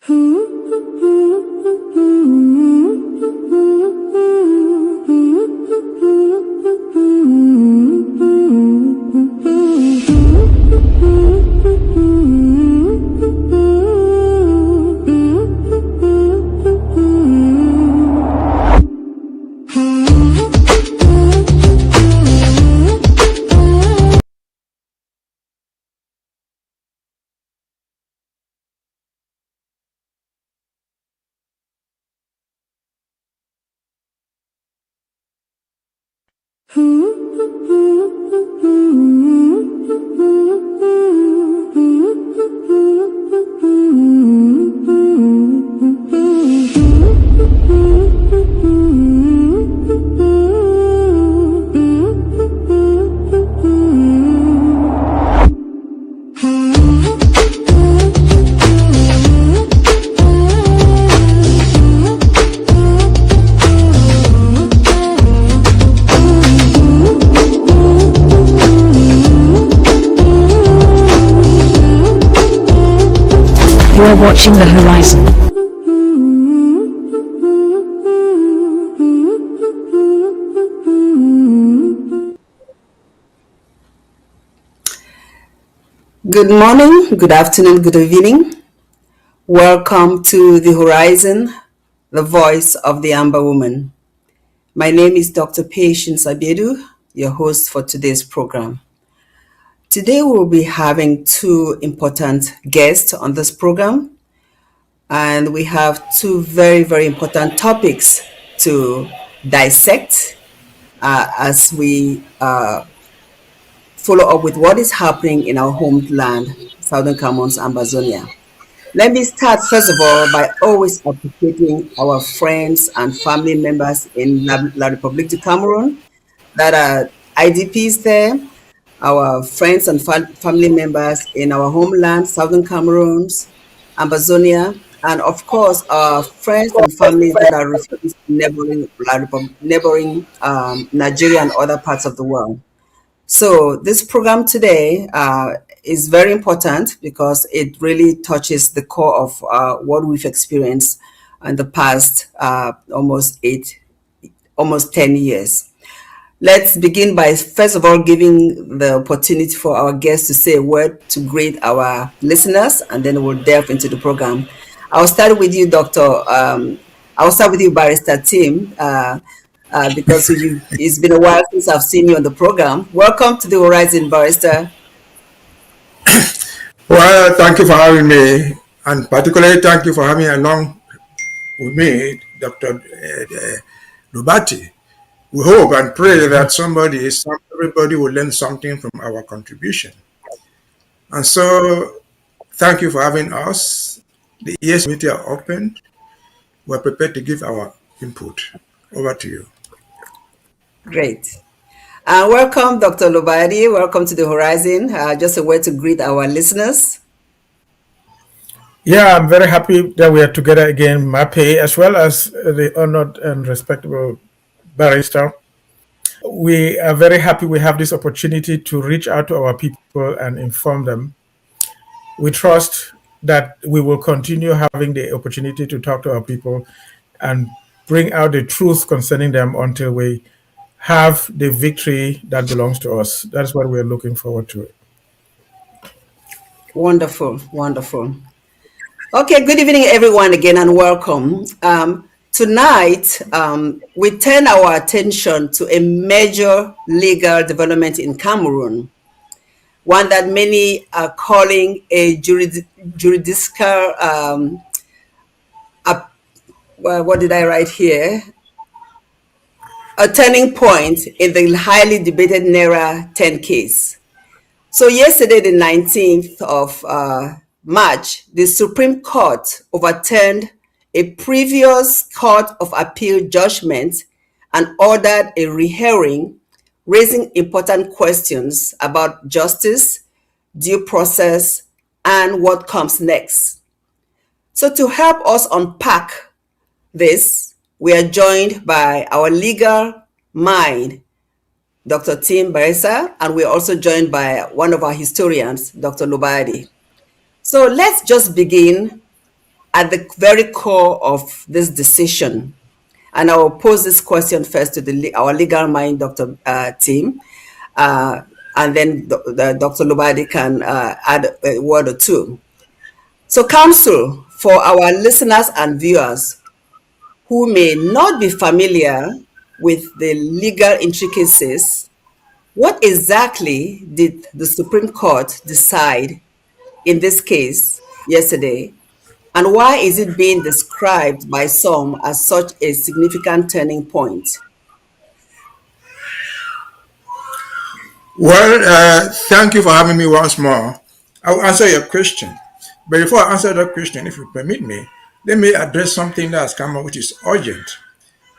You're watching the horizon. Good morning, good afternoon, good evening. Welcome to The Horizon, the voice of the Amba Woman. My name is Dr. Patience Abiedu, your host for today's program. Today we'll be having two important guests on this program, and we have two very, very important topics to dissect as we follow up with what is happening in our homeland, Southern Cameroon's Ambazonia. Let me start, first of all, by always appreciating our friends and family members in La République du Cameroon that are IDPs there, our friends and family members in our homeland, Southern Cameroon's Ambazonia, and of course, our friends and families that are refugees in neighboring Nigeria and other parts of the world. So this program today is very important because it really touches the core of what we've experienced in the past almost 10 years. Let's begin by, first of all, giving the opportunity for our guests to say a word to greet our listeners, and then we'll delve into the program. I'll start with you, Barrister Tim, because it's been a while since I've seen you on the program. Welcome to the Horizon, Barrister. Well, thank you for having me, and particularly thank you for having along with me, Dr. Lobati. We hope and pray that everybody will learn something from our contribution. And so, thank you for having us. The ES committee are open. We're prepared to give our input. Over to you. Great. Welcome, Dr. Lobati. Welcome to the Horizon. Just a word to greet our listeners. Yeah, I'm very happy that we are together again, Mape, as well as the honored and respectable barrister. We are very happy we have this opportunity to reach out to our people and inform them. We trust that we will continue having the opportunity to talk to our people and bring out the truth concerning them until we have the victory that belongs to us. That's what we're looking forward to. Wonderful, wonderful. Okay, good evening, everyone, again, and welcome. Tonight, we turn our attention to a major legal development in Cameroon, one that many are calling a juridical, what did I write here? A turning point in the highly debated Nera 10 case. So yesterday, the 19th of March, the Supreme Court overturned a previous Court of Appeal judgment and ordered a rehearing, raising important questions about justice, due process, and what comes next. So to help us unpack this, we are joined by our legal mind, Dr. Tim Mbeseha, and we're also joined by one of our historians, Dr. Lobati. So let's just begin at the very core of this decision? And I will pose this question first to our legal mind, Dr. Tim, and then Dr. Lobati can add a word or two. So, counsel, for our listeners and viewers who may not be familiar with the legal intricacies, what exactly did the Supreme Court decide in this case yesterday, and why is it being described by some as such a significant turning point? Well, thank you for having me once more. I'll answer your question. But before I answer that question, if you permit me, let me address something that has come up which is urgent.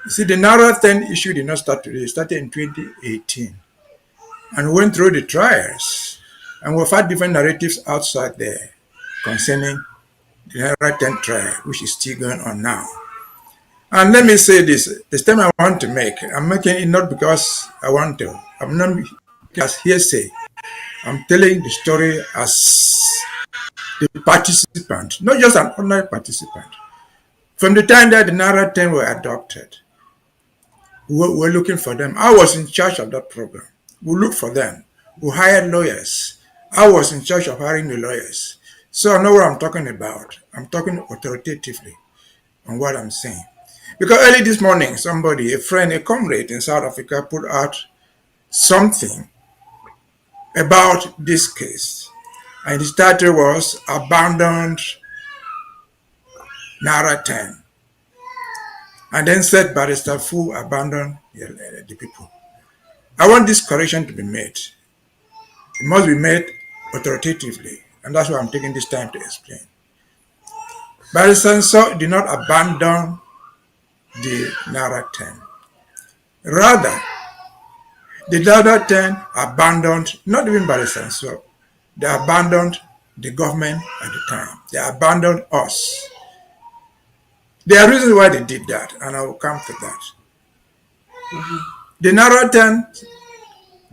You see, the Nara 10 issue did not start today. It started in 2018. And we went through the trials. And we've had different narratives outside there concerning the Nara 10 trial, which is still going on now. And let me say this statement I want to make. I'm making it not because I want to. I'm not as hearsay. I'm telling the story as the participant, not just an ordinary participant. From the time that the Nara 10 were adopted, we were looking for them. I was in charge of that program. We looked for them. We hired lawyers. I was in charge of hiring the lawyers. So I know what I'm talking about. I'm talking authoritatively on what I'm saying. Because early this morning, somebody, a friend, a comrade in South Africa put out something about this case. And his title was Abandoned Nara 10. And then said Barrister Fu abandoned the people. I want this correction to be made. It must be made authoritatively. And that's why I'm taking this time to explain. Barrister Fu did not abandon the Nara 10. Rather, the Nara 10 abandoned, not even Barrister Fu, they abandoned the government at the time. They abandoned us. There are reasons why they did that, and I will come to that. The Nara 10,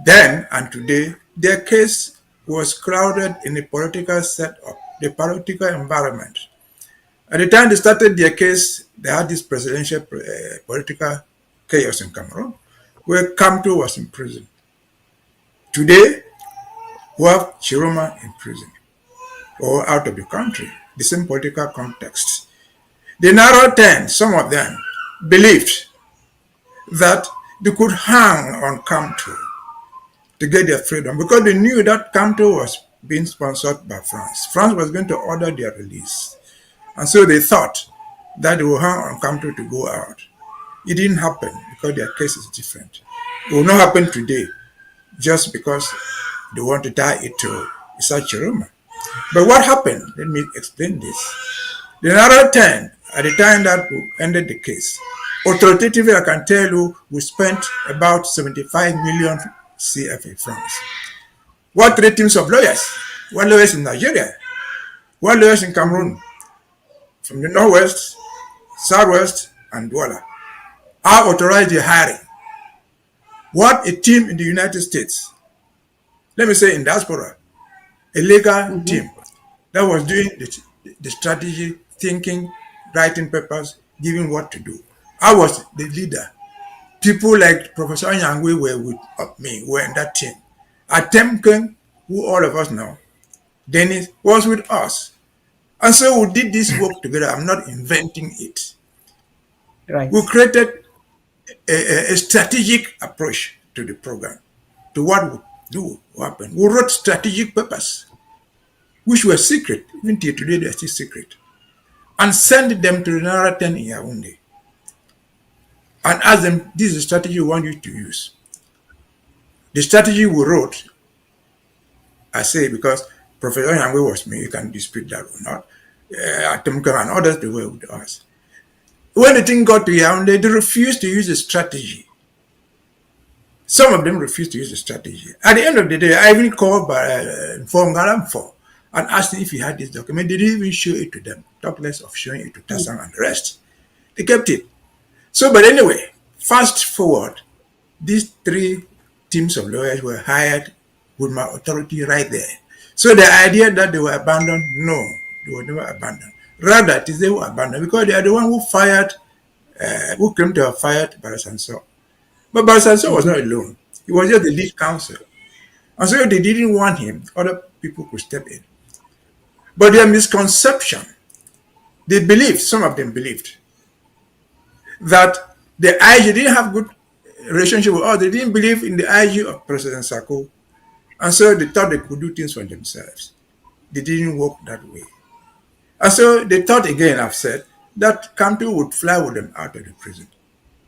then and today, their case was crowded in the political setup, the political environment. At the time they started their case, they had this presidential political chaos in Cameroon, where Kamto was in prison. Today, we have Chiroma in prison, or out of the country, the same political context. The Nara 10, some of them, believed that they could hang on Kamto to get their freedom because they knew that Kamto was being sponsored by France. France was going to order their release. And so they thought that they would hang on Kamto to go out. It didn't happen because their case is different. It will not happen today just because they want to tie it to Issa Chiroma. But what happened? Let me explain this. The Nara 10, at the time that we ended the case, authoritatively I can tell you we spent about 75 million CFA francs. What 3 teams of lawyers? 1 lawyer in Nigeria, 1 lawyer in Cameroon, from the Northwest, Southwest, and Douala. I authorized the hiring. What a team in the United States, let me say in diaspora, a legal team that was doing the strategy, thinking, writing papers, giving what to do. I was the leader. People like Professor Nyangwe were with me, were in that team. Atemken, who all of us know, Dennis, was with us. And so we did this work together. I'm not inventing it. Right. We created a strategic approach to the program, to what would do happen. We wrote strategic papers, which were secret. Even till today, they are still secret. And sent them to the Nara 10 in Yaoundé. And asked them, this is the strategy we want you to use. The strategy we wrote, I say because Professor Nyangwe was me, you can dispute that or not. Atemka and others, they were with us. When the thing got to Yaoundé, they refused to use the strategy. Some of them refused to use the strategy. At the end of the day, I even called Ngaramfo and asked him if he had this document. They didn't even show it to them, talk less of showing it to Tassang and the rest. They kept it. So, but anyway, fast forward, these 3 teams of lawyers were hired with my authority right there. So the idea that they were abandoned, no, they were never abandoned. Rather, it is they who abandoned because they are the one who fired, who claimed to have fired Barasanso. But Barasanso was not alone. He was just the lead counsel. And so they didn't want him. Other people could step in. But their misconception, they believed, some of them believed, that the IG didn't have good relationship with us. They didn't believe in the IG of President Sako. And so they thought they could do things for themselves. They didn't work that way. And so they thought again, I've said, that Kamto would fly with them out of the prison.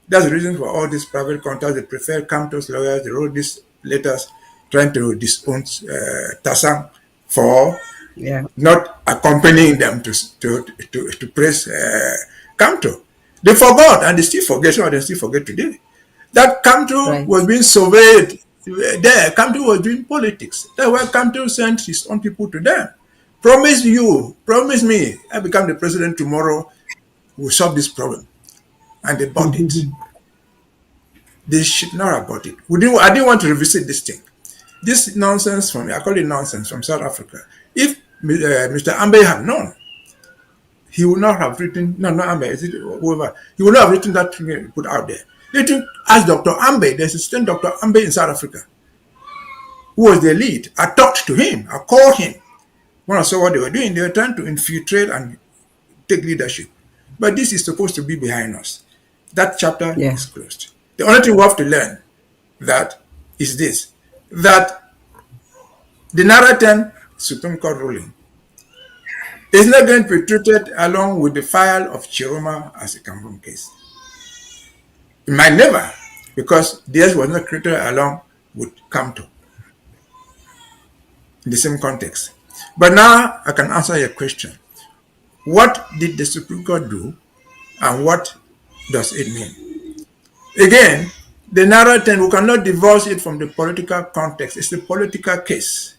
That's the reason for all these private contacts. They prefer Kamto's lawyers. They wrote these letters trying to disown Tasang for not accompanying them to praise Kamto. They forgot, and they still forget. Some of them still forget today, that Kamto was being surveyed there. Kamto was doing politics. That's why Kamto sent his own people to them. Promise me, I become the president tomorrow, we'll solve this problem. And they bought it. They should not have bought it. I didn't want to revisit this thing. This nonsense I call it nonsense from South Africa. If Mr. Ambe had known, he would not have written, no, not Ambe, whoever, he would not have written that thing put out there. They didn't ask Dr. Ambe, the assistant Dr. Ambe in South Africa, who was the lead. I talked to him, I called him. When I saw what they were doing, they were trying to infiltrate and take leadership. But this is supposed to be behind us. That chapter is closed. The only thing we have to learn that is this, that the Nera 10 Supreme Court ruling is not going to be treated along with the file of Chiroma as a Cameroon case. It might never, because theirs was not treated along with Kamto in the same context. But now I can answer your question. What did the Supreme Court do, and what does it mean? Again, the Nera 10, we cannot divorce it from the political context. It's a political case.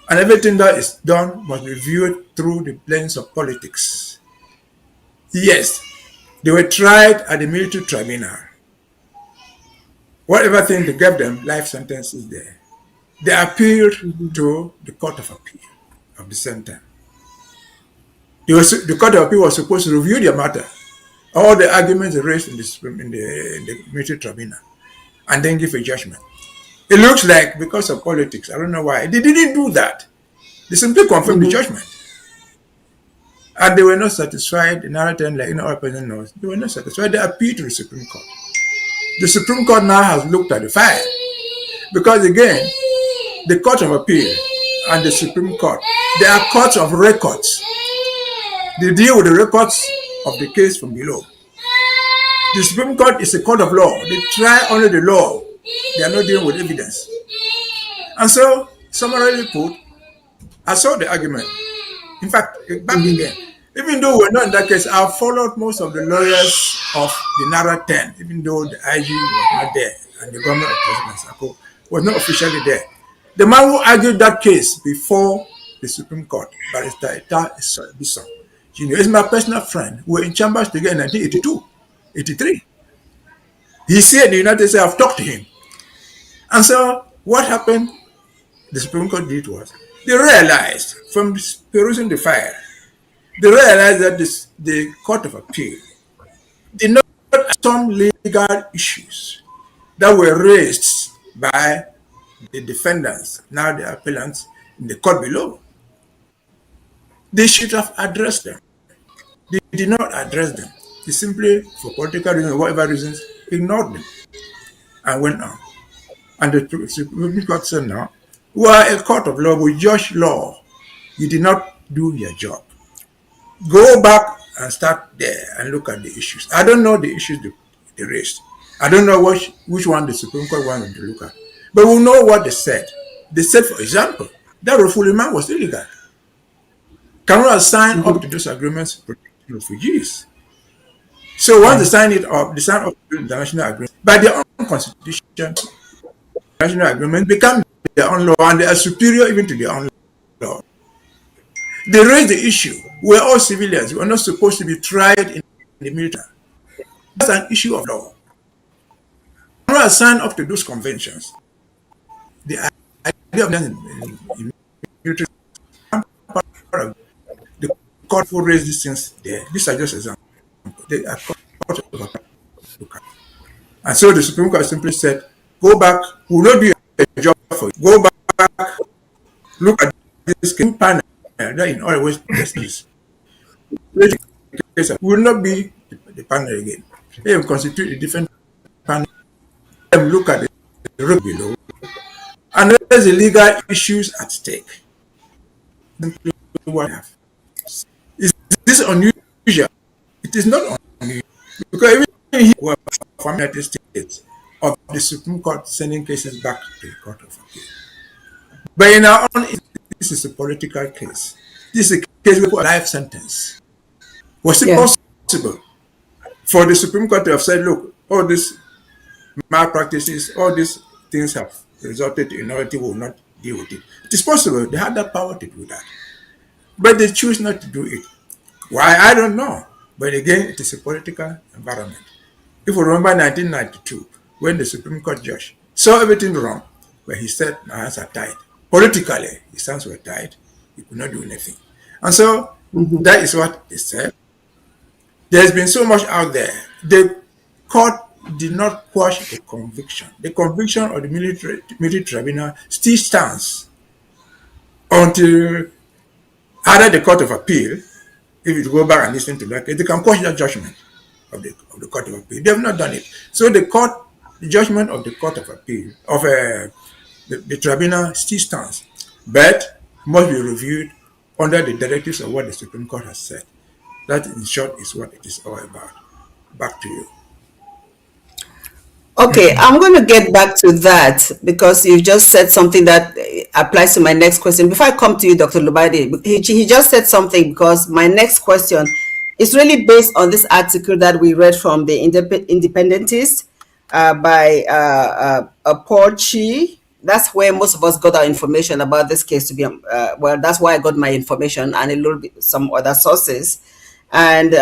And everything that is done must be viewed through the lens of politics. Yes, they were tried at the military tribunal. Whatever thing they gave them, life sentences there. They appealed to the Court of Appeal of the same time. The Court of Appeal was supposed to review their matter, all the arguments raised in the military tribunal, and then give a judgment. It looks like because of politics, I don't know why, they didn't do that. They simply confirmed the judgment. And they were not satisfied. The Nera 10, like all person knows, they were not satisfied. They appealed to the Supreme Court. The Supreme Court now has looked at the file. Because again, the Court of Appeal and the Supreme Court, they are courts of records. They deal with the records of the case from below. The Supreme Court is a court of law. They try only the law. They are not dealing with evidence. And so, summarily put, I saw the argument. In fact, back again, even though we're not in that case, I followed most of the lawyers of the Nera 10, even though the IG was not there and the government of President Sako was not officially there. The man who argued that case before the Supreme Court, Barrister Tim Mbeseha, is my personal friend. We were in chambers together in 1982, 83. He said in the United States, I've talked to him. And so what happened, the Supreme Court did was, they realized from perusing the file, they realized that the Court of Appeal did not have some legal issues that were raised by the defendants, now the appellants, in the court below. They should have addressed them. They did not address them. They simply, for political reasons, whatever reasons, ignored them and went on. And the Supreme Court said, now, we are a court of law, we judge law. You did not do your job. Go back and start there and look at the issues. I don't know the issues they raised. I don't know which one the Supreme Court wanted to look at. But we know what they said. They said, for example, that refoulement was illegal. Cameroon signed up to those agreements protecting refugees. So once they sign up to the international agreement, by their own constitution, international agreement become their own law, and they are superior even to their own law. They raised the issue. We're all civilians. We're not supposed to be tried in the military. That's an issue of law. Cameroon has signed up to those conventions. The idea of them in military, the court will raise these things there. These are just examples. They are court of appeal. And so the Supreme Court simply said, go back, we'll not do a job for you. Go back, look at this panel that in all ways justice. Will not be the panel again. They will constitute a different panel. Look at the road below. And there's the legal issues at stake. What have. Is this unusual? It is not unusual. Because even here, from the United States, of the Supreme Court sending cases back to the Court of Appeal. But in our own, this is a political case. This is a case with a life sentence. Was it possible for the Supreme Court to have said, look, all these malpractices, all these things have resulted in minority will not deal with it? It is possible. They had that power to do that. But they choose not to do it. Why? I don't know. But again, it is a political environment. If you remember 1992, when the Supreme Court judge saw everything wrong, where he said, my hands are tied. Politically, his hands were tied. He could not do anything. And so, that is what he said. There's been so much out there. The court did not quash the conviction. The conviction of the military tribunal still stands until either the Court of Appeal, if you go back and listen to that case, they can quash that judgment of the Court of Appeal. They have not done it. So the judgment of the Court of Appeal, of the tribunal still stands, but must be reviewed under the directives of what the Supreme Court has said. That, in short, is what it is all about. Back to you. Okay, I'm going to get back to that because you just said something that applies to my next question. Before I come to you, Dr. Lobati, he just said something because my next question is really based on this article that we read from the Independentist by Porchi. That's where most of us got our information about this case to be. Well, that's why I got my information and a little bit some other sources. And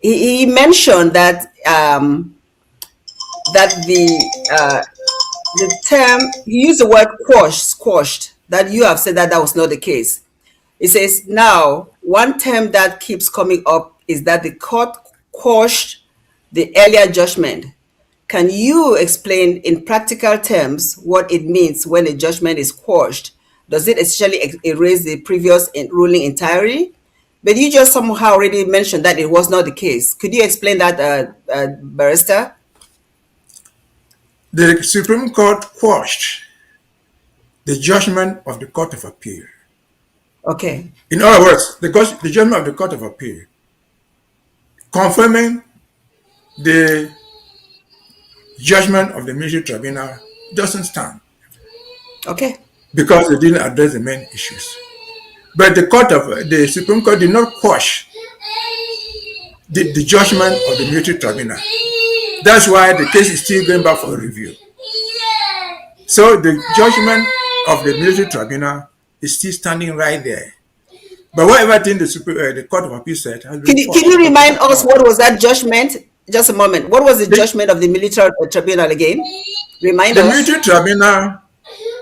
he mentioned that the term, he used the word squashed, that you have said that was not the case. It says, now, one term that keeps coming up is that the court quashed the earlier judgment. Can you explain in practical terms what it means when a judgment is quashed? Does it essentially erase the previous ruling entirely? But you just somehow already mentioned that it was not the case. Could you explain that, Barrister? The Supreme Court quashed the judgment of the Court of Appeal. Okay. In other words, the judgment of the Court of Appeal confirming the judgment of the military tribunal doesn't stand. Okay. Because they didn't address the main issues. But the Supreme Court did not quash the judgment of the military tribunal. That's why the case is still going back for review. So the judgment of the military tribunal is still standing right there. But whatever thing the Court of Appeal said has been Can you remind us what was that judgment? Just a moment. What was the judgment of the military tribunal again? Remind us. The military tribunal,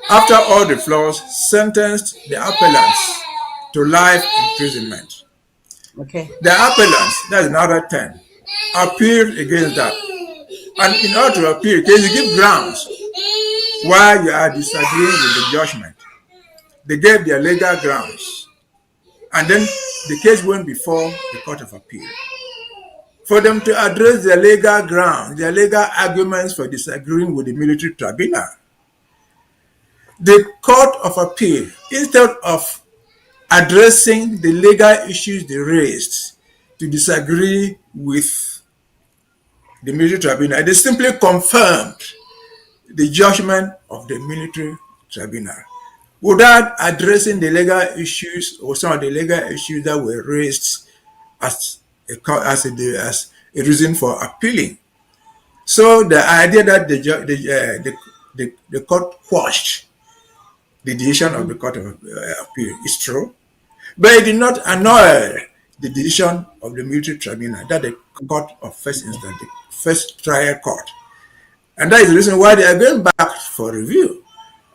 after all the flaws, sentenced the appellants to life imprisonment. Okay. The appellants, that's another 10, appealed against that. And in order to appeal, can you give grounds why you are disagreeing with the judgment? They gave their legal grounds. And then the case went before the Court of Appeal. For them to address their legal grounds, their legal arguments for disagreeing with the military tribunal, the Court of Appeal, instead of addressing the legal issues they raised to disagree with the military tribunal, they simply confirmed the judgment of the military tribunal without addressing the legal issues or some of the legal issues that were raised as a reason for appealing. So the idea that the court quashed the decision of the Court of Appeal is true, but it did not annul the decision of the military tribunal, that the court of first instance, the first trial court. And that is the reason why they are going back for review.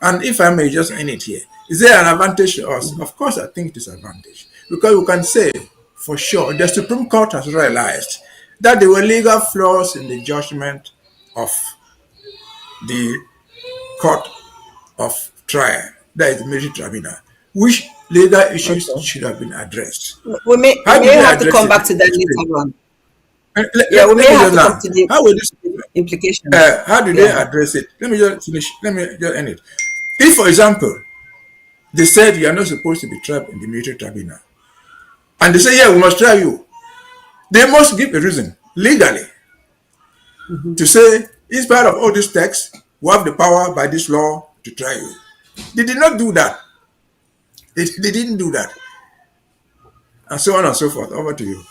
And if I may just end it here, is there an advantage to us? Of course, I think it is an advantage. Because we can say for sure, the Supreme Court has realized that there were legal flaws in the judgment of the Court of Trial, that is the military tribunal, which legal issues Okay. should have been addressed. We How may did they have to address come it? back to that Explain. later on. Let, Yeah, we let, may let me have just to come now. to the How will this? implications. How do they Yeah. address it? Let me just finish. Let me just end it. If, for example, they said you are not supposed to be tried in the military tribunal, and they say, yeah, we must try you, they must give a reason legally to say, in spite of all these texts, we have the power by this law to try you. They did not do that. They didn't do that. And so on and so forth. Over to you.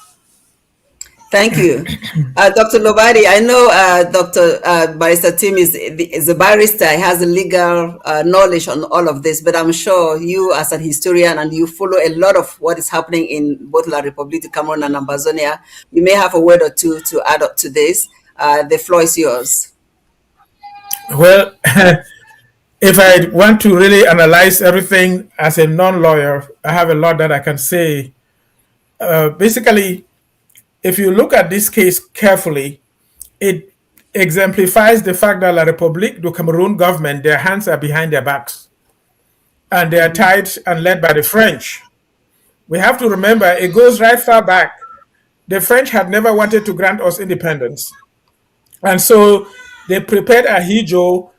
Thank you. Dr. Lobati, I know Dr. Barrister Tim is a barrister. He has a legal knowledge on all of this, but I'm sure you as a historian and you follow a lot of what is happening in both La Republic of Cameroon and Ambazonia, you may have a word or two to add up to this. The floor is yours. Well, if I want to really analyze everything as a non-lawyer, I have a lot that I can say. Basically, if you look at this case carefully, it exemplifies the fact that La République du Cameroon government, their hands are behind their backs and they are tied and led by the French. We have to remember it goes right far back. The French had never wanted to grant us independence. And so they prepared Ahidjo,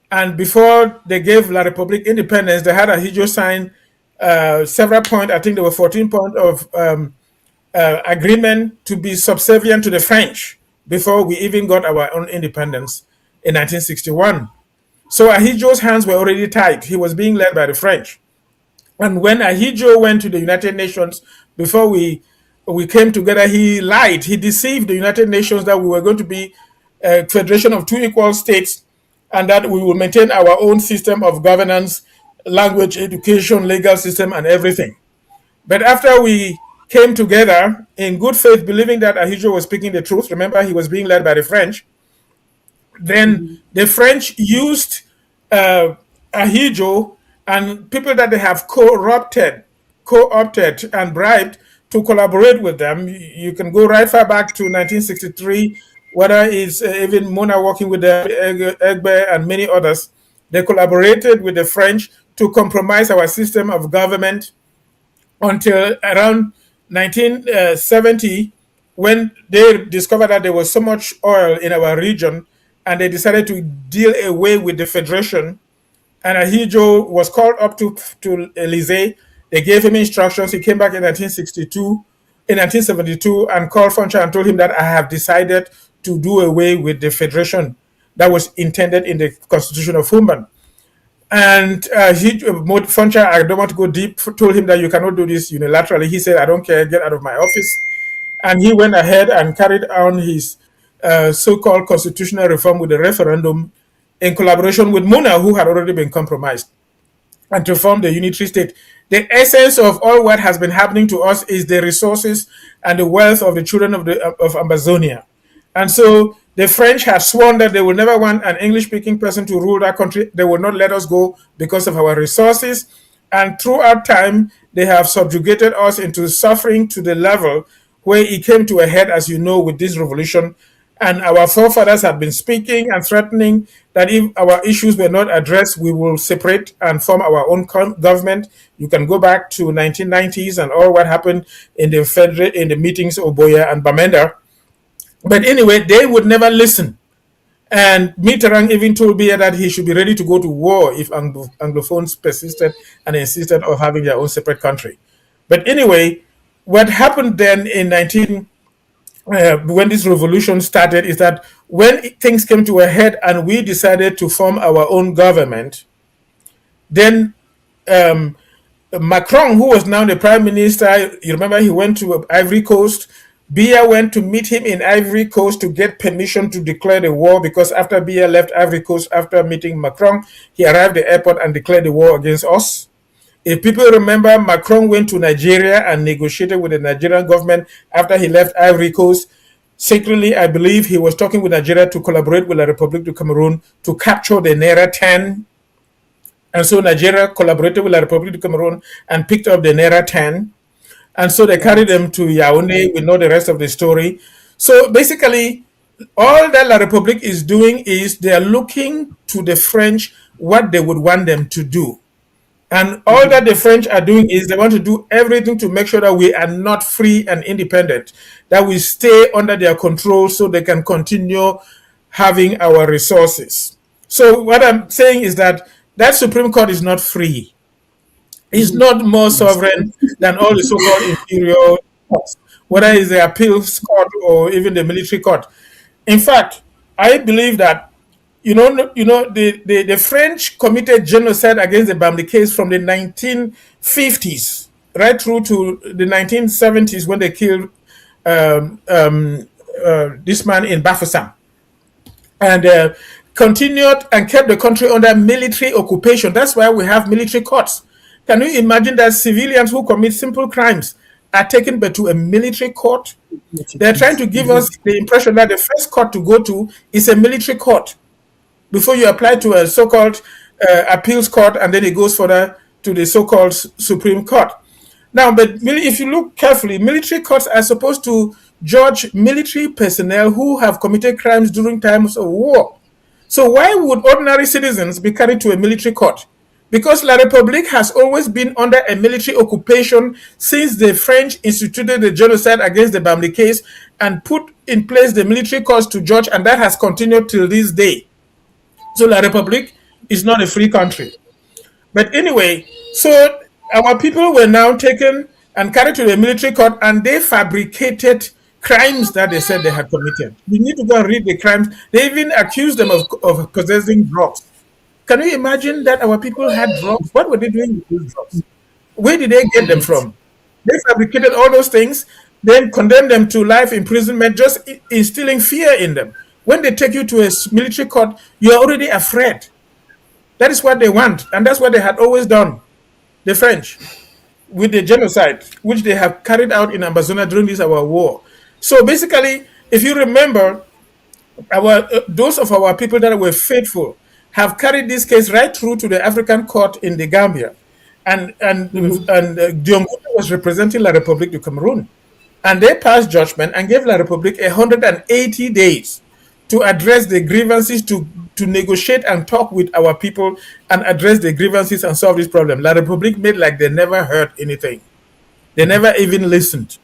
and before they gave La République independence, they had Ahidjo sign several points, I think there were 14 points of agreement to be subservient to the French before we even got our own independence in 1961. So Ahidjo's hands were already tied. He was being led by the French. And when Ahidjo went to the United Nations before we came together, he lied. He deceived the United Nations that we were going to be a federation of two equal states and that we will maintain our own system of governance, language, education, legal system, and everything. But after we came together in good faith, believing that Ahidjo was speaking the truth, remember he was being led by the French, then the French used Ahidjo and people that they have co-opted and bribed to collaborate with them. You can go right far back to 1963, whether it's even Mona working with the Egbe and many others. They collaborated with the French to compromise our system of government until around 1970, when they discovered that there was so much oil in our region and they decided to deal away with the federation. And Ahidjo was called up to Élysée. They gave him instructions. He came back in 1972, and called Foncha and told him that I have decided to do away with the federation that was intended in the Constitution of Humban. And Foncha, I don't want to go deep, told him that you cannot do this unilaterally. He said, I don't care, get out of my office. And he went ahead and carried on his so-called constitutional reform with the referendum in collaboration with Muna, who had already been compromised, and to form the unitary state. The essence of all what has been happening to us is the resources and the wealth of the children of Ambazonia. And so the French have sworn that they will never want an English-speaking person to rule that country. They will not let us go because of our resources. And throughout time, they have subjugated us into suffering to the level where it came to a head, as you know, with this revolution. And our forefathers have been speaking and threatening that if our issues were not addressed, we will separate and form our own government. You can go back to 1990s and all what happened in the meetings of Boya and Bamenda. But anyway, they would never listen. And Mitterrand even told Biya that he should be ready to go to war if Anglophones persisted and insisted of having their own separate country. But anyway, what happened then in when this revolution started is that when things came to a head and we decided to form our own government, then Macron, who was now the prime minister, you remember he went to Ivory Coast. Biya went to meet him in Ivory Coast to get permission to declare the war, because after Biya left Ivory Coast after meeting Macron, he arrived at the airport and declared the war against us. If people remember, Macron went to Nigeria and negotiated with the Nigerian government after he left Ivory Coast. Secretly, I believe he was talking with Nigeria to collaborate with the Republic of Cameroon to capture the Nera 10. And so Nigeria collaborated with the Republic of Cameroon and picked up the Nera 10. And so they carried Right. them to Yaoundé. We know the rest of the story. So basically, all that La République is doing is they are looking to the French what they would want them to do. And all that the French are doing is they want to do everything to make sure that we are not free and independent, that we stay under their control so they can continue having our resources. So what I'm saying is that that Supreme Court is not free. It's not more That's sovereign true. than all the so-called inferior courts, whether it's the appeals court or even the military court. In fact, I believe that the French committed genocide against the Bambi case from the 1950s right through to the 1970s when they killed this man in Bafoussam, and continued and kept the country under military occupation. That's why we have military courts. Can you imagine that civilians who commit simple crimes are taken back to a military court? They're trying to give us the impression that the first court to go to is a military court before you apply to a so-called appeals court, and then it goes further to the so-called Supreme Court. Now, but if you look carefully, military courts are supposed to judge military personnel who have committed crimes during times of war. So why would ordinary citizens be carried to a military court? Because La République has always been under a military occupation since the French instituted the genocide against the Bambi case and put in place the military courts to judge, and that has continued till this day. So La République is not a free country. But anyway, so our people were now taken and carried to the military court, and they fabricated crimes that they said they had committed. You need to go and read the crimes. They even accused them of possessing drugs. Can you imagine that our people had drugs? What were they doing with these drugs? Where did they get them Right. from? They fabricated all those things, then condemned them to life imprisonment, just instilling fear in them. When they take you to a military court, you're already afraid. That is what they want, and that's what they had always done, the French, with the genocide, which they have carried out in Ambazonia during this our war. So basically, if you remember, those of our people that were faithful have carried this case right through to the African court in the Gambia, and Diongote was representing La République du Cameroon, and they passed judgment and gave La République 180 days to address the grievances, to negotiate and talk with our people and address the grievances and solve this problem. La République made like they never heard anything. They never even listened.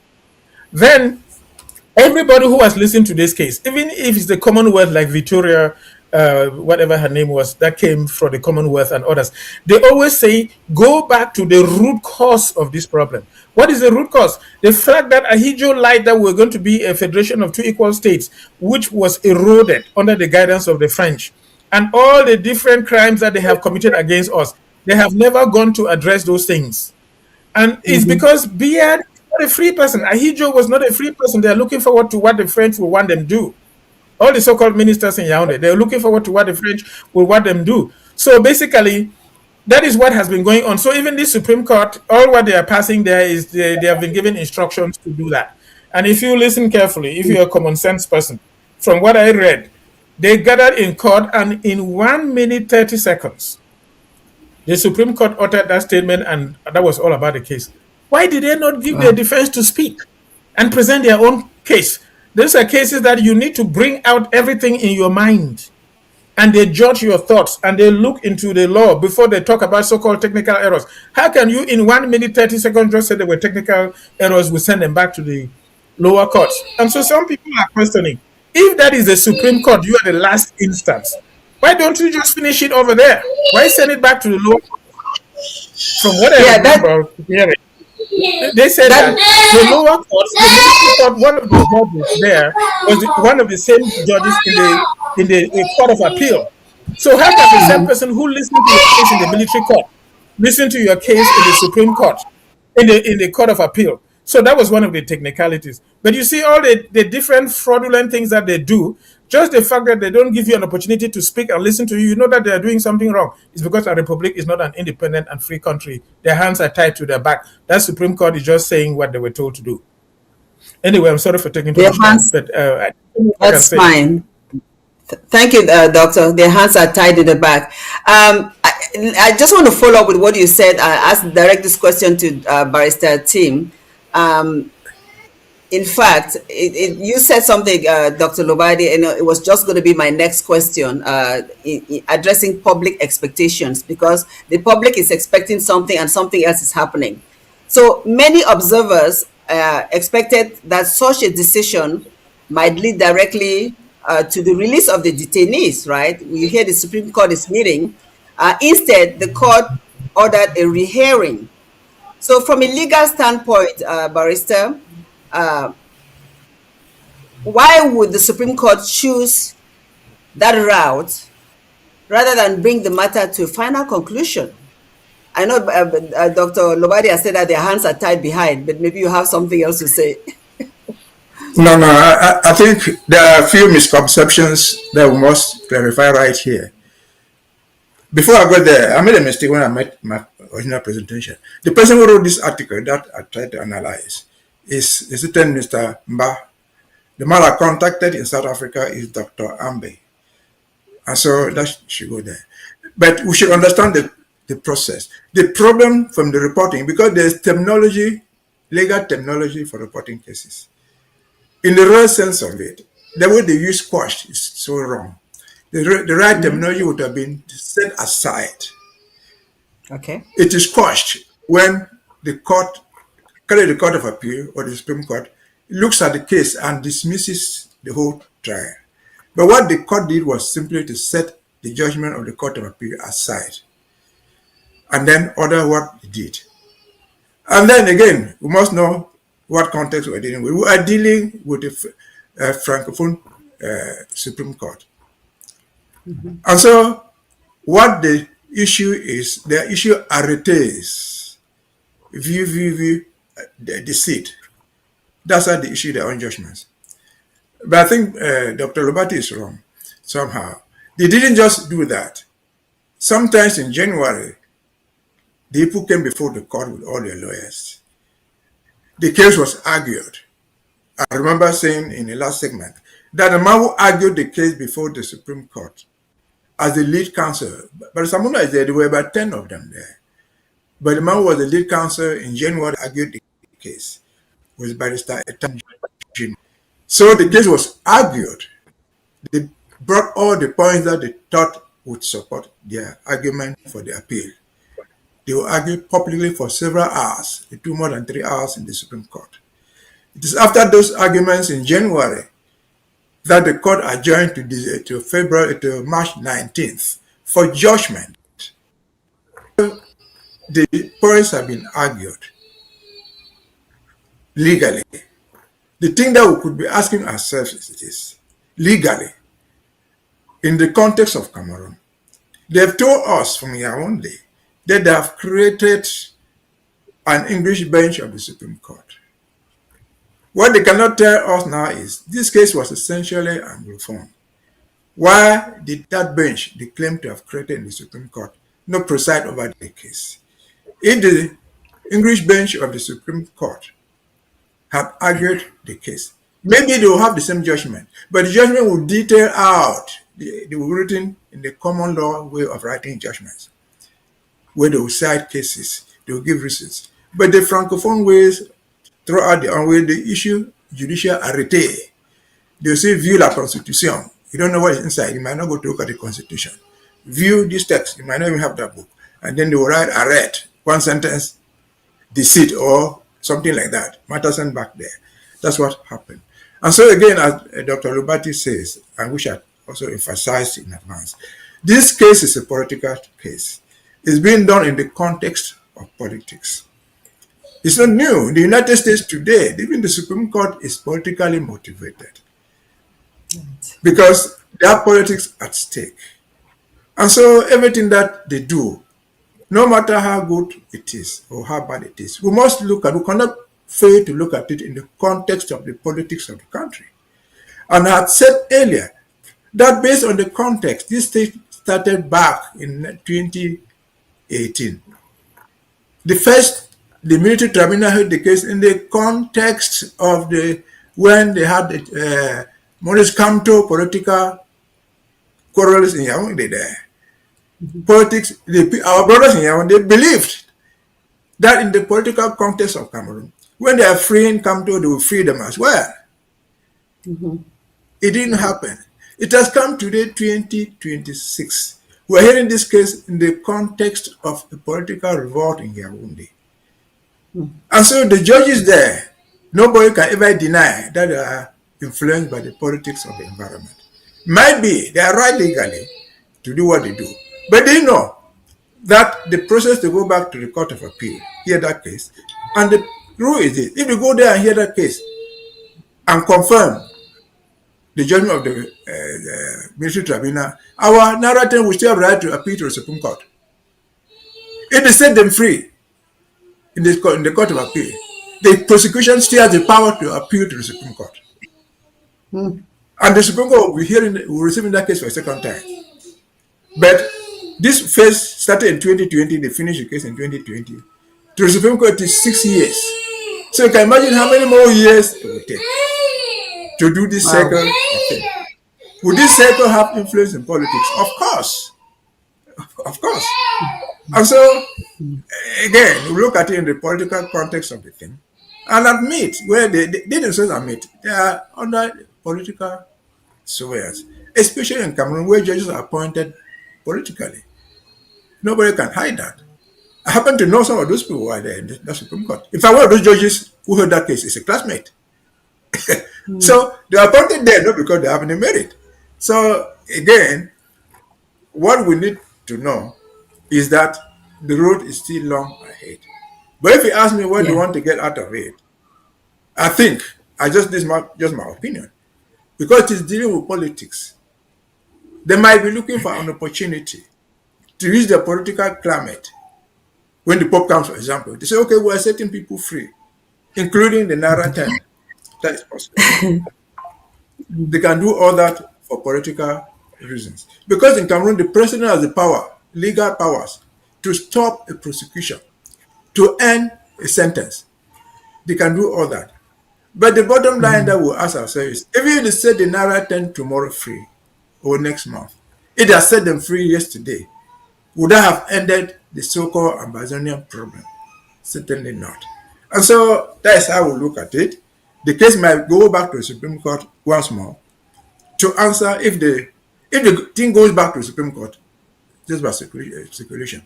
Then everybody who has listened to this case, even if it's the Commonwealth like Victoria, whatever her name was, that came from the Commonwealth and others, they always say, go back to the root cause of this problem. What is the root cause? The fact that Ahidjo lied that we're going to be a federation of two equal states, which was eroded under the guidance of the French, and all the different crimes that they have committed against us. They have never gone to address those things. And it's because Biya is not a free person. Ahidjo was not a free person. They're looking forward to what the French will want them to do. All the so-called ministers in Yaoundé, they're looking forward to what the French will want them to do. So basically, that is what has been going on. So even this Supreme Court, all what they are passing there is they have been given instructions to do that. And if you listen carefully, if you're a common sense person, from what I read, they gathered in court, and in 1 minute 30 seconds, the Supreme Court uttered that statement, and that was all about the case. Why did they not give their defense to speak and present their own case? These are cases that you need to bring out everything in your mind, and they judge your thoughts, and they look into the law before they talk about so-called technical errors. How can you, in 1 minute 30 seconds, just say there were technical errors? We send them back to the lower courts. And so some people are questioning, if that is the Supreme Court, you are the last instance. Why don't you just finish it over there? Why send it back to the lower court? From what I Yeah, remember hearing, they said that the lower courts, the military court, one of the judges there was one of the same judges in the court of appeal. So how can the same person who listened to your case in the military court listen to your case in the Supreme Court, in the court of appeal? So that was one of the technicalities. But you see all the different fraudulent things that they do, just the fact that they don't give you an opportunity to speak and listen to you, you know that they are doing something wrong. It's because our republic is not an independent and free country. Their hands are tied to their back. That Supreme Court is just saying what they were told to do. Anyway, I'm sorry for taking too their much time, hands, but I can that's say. fine. Thank you, Doctor. Their hands are tied in the back. I just want to follow up with what you said. I asked direct this question to Barrister Tim. Um, in fact, you said something, Dr. Lobadi, and it was just going to be my next question, addressing public expectations, because the public is expecting something and something else is happening. So many observers expected that such a decision might lead directly to the release of the detainees, right? You hear the Supreme Court is meeting. Instead, the court ordered a rehearing. So from a legal standpoint, Barrister, uh, why would the Supreme Court choose that route rather than bring the matter to a final conclusion? I know Dr. Lobadi has said that their hands are tied behind, but maybe you have something else to say. No, no, I think there are a few misconceptions that we must clarify right here. Before I go there, I made a mistake when I made my original presentation. The person who wrote this article that I tried to analyze is a certain Mr. Mba. The man I contacted in South Africa is Dr. Ambe. And so that should go there. But we should understand the process. The problem from the reporting, because there's terminology, legal terminology for reporting cases. In the real sense of it, the way they use quash is so wrong. The right terminology would have been set aside. Okay. It is quashed when the court, the Court of Appeal or the Supreme Court, looks at the case and dismisses the whole trial. But what the court did was simply to set the judgment of the Court of Appeal aside and then order what it did. And then again, we must know what context we're dealing with. We are dealing with a Francophone Supreme Court. And so what the issue is, the issue arrêtés, view, deceit. That's how they issue their own judgments. But I think Dr. Lobati is wrong somehow. They didn't just do that. Sometimes in January, the people came before the court with all their lawyers. The case was argued. I remember saying in the last segment that the man who argued the case before the Supreme Court as the lead counsel, but Samuna is there, there were about 10 of them there. But the man who was the lead counsel in January argued the case was Barrister Tim Mbeseha. So the case was argued. They brought all the points that they thought would support their argument for the appeal. They will argue publicly for several hours. They took more than 3 hours in the Supreme Court. It is after those arguments in January that the court adjourned to March 19th for judgment. The points have been argued legally. The thing that we could be asking ourselves is this: legally, in the context of Cameroon, they have told us from Yaoundé that they have created an English bench of the Supreme Court. What they cannot tell us now is this case was essentially Anglophone. Why did that bench they claim to have created in the Supreme Court not preside over the case? If the English bench of the Supreme Court had argued the case, maybe they will have the same judgment, but the judgment will detail out, they will be written in the common law way of writing judgments, where they will cite cases, they will give reasons. But the Francophone ways, throughout the own way, they issue judicial arrêté. They say, view la Constitution. You don't know what is inside. You might not go to look at the Constitution. View this text. You might not even have that book. And then they will write arrête, one sentence, deceit, or something like that. Matter sent back there. That's what happened. And so again, as Dr. Lobati says, and which I also emphasized in advance, this case is a political case. It's being done in the context of politics. It's not new. In the United States today, even the Supreme Court is politically motivated because there are politics at stake. And so everything that they do, no matter how good it is or how bad it is, we cannot fail to look at it in the context of the politics of the country. And I had said earlier that based on the context, this state started back in 2018. The military tribunal heard the case in the context of when they had Maurice Kamto political quarrels in Yaoundé there. Politics, our brothers in Yaoundé believed that in the political context of Cameroon, When they are freeing Kamto, they will free them as well. It didn't happen. It has come today, 2026. We're hearing this case in the context of a political revolt in Yaoundé. And so the judges there, nobody can ever deny that they are influenced by the politics of the environment. Might be they are right legally to do what they do, but they know that the process to go back to the Court of Appeal, hear that case, and the rule is this: if you go there and hear that case and confirm the judgment of the military tribunal, our narrative will still have right to appeal to the Supreme Court. If they set them free in the Court of Appeal, the prosecution still has the power to appeal to the Supreme Court. And the Supreme Court will receive that case for a second time. But this phase started in 2020, they finished the case in 2020. To the Supreme Court, it is 6 years. So you can imagine how many more years it will take to do this cycle of thing. Would this cycle have influence in politics? Of course. Of course. And so, again, we look at it in the political context of the thing and admit, where they themselves admit, they are under political surveillance, especially in Cameroon, where judges are appointed politically. Nobody can hide that. I happen to know some of those people who are there in the Supreme Court. In fact, one of those judges who heard that case is a classmate. So they are appointed there not because they have any merit. So again, what we need to know is that the road is still long ahead. But if you ask me what do you want to get out of it, I think this is just my opinion, because it is dealing with politics. They might be looking for an opportunity to use the political climate. When the Pope comes, for example, they say, okay, we are setting people free, including the Nera 10. That is possible. They can do all that for political reasons. Because in Cameroon, the president has the power, legal powers, to stop a prosecution, to end a sentence. They can do all that. But the bottom line that we'll ask ourselves is, if you set the Nera 10 tomorrow free, or next month, it has set them free yesterday, would that have ended the so-called Ambazonian problem? Certainly not. And so that is how we look at it. The case might go back to the Supreme Court once more to answer if the thing goes back to the Supreme Court, just by speculation.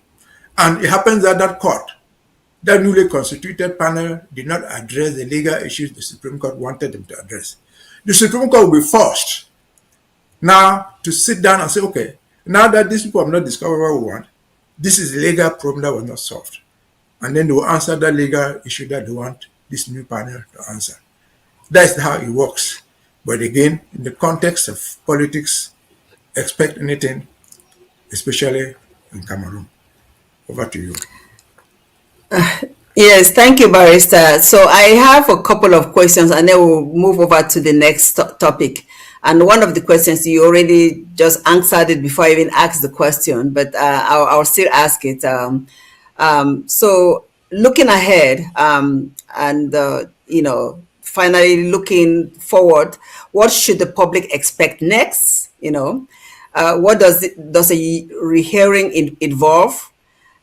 And it happens that that court, that newly constituted panel, did not address the legal issues the Supreme Court wanted them to address. The Supreme Court will be forced now to sit down and say, okay, now that these people have not discovered what we want, this is a legal problem that was not solved. And then they will answer that legal issue that they want this new panel to answer. That's how it works. But again, in the context of politics, expect anything, especially in Cameroon. Over to you. Yes, thank you, Barrister. So I have a couple of questions and then we'll move over to the next topic. And one of the questions, you already just answered it before I even asked the question, but I'll still ask it. So looking ahead and, finally looking forward, what should the public expect next? What does a rehearing involve?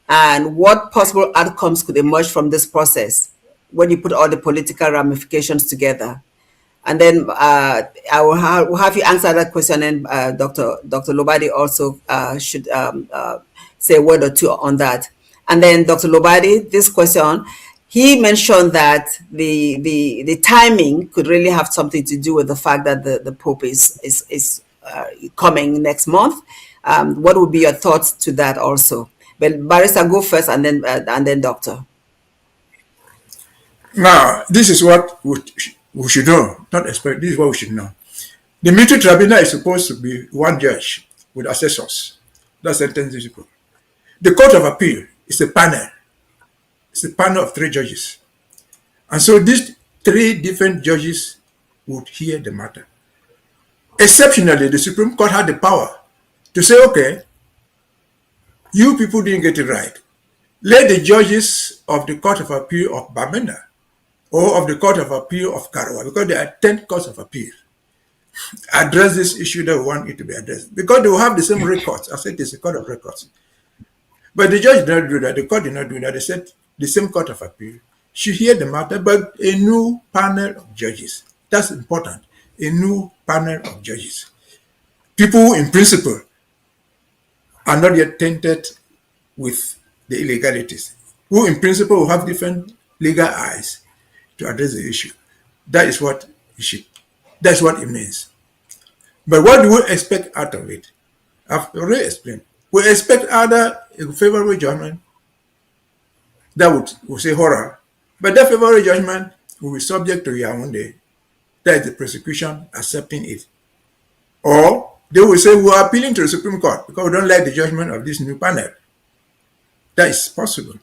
And what possible outcomes could emerge from this process when you put all the political ramifications together? And then I will have you answer that question, and Dr. Lobati also should say a word or two on that. And then Dr. Lobati, this question, he mentioned that the timing could really have something to do with the fact that the Pope is coming next month. What would be your thoughts to that also? But Barrister, go first, and then Doctor. Now, this is what we should know, not expect. This is what we should know. The military tribunal is supposed to be one judge with assessors that sentence these people. The Court of Appeal is a panel. It's a panel of 3 judges. And so these 3 different judges would hear the matter. Exceptionally, the Supreme Court had the power to say, okay, you people didn't get it right. Let the judges of the Court of Appeal of Bamenda or of the Court of Appeal of Karawa, because there are 10 courts of appeal, address this issue that we want it to be addressed. Because they will have the same records. I said it's a court of records. But the judge did not do that. The court did not do that. They said the same Court of Appeal should hear the matter, but a new panel of judges. That's important. A new panel of judges. People, in principle, are not yet tainted with the illegalities, who, in principle, will have different legal eyes to address the issue. That is what it should. That's what it means. But what do we expect out of it? I've already explained. We expect either a favorable judgment that would say horror, but that favorable judgment will be subject to Yaoundé, that is the prosecution accepting it. Or they will say we are appealing to the Supreme Court because we don't like the judgment of this new panel. That is possible.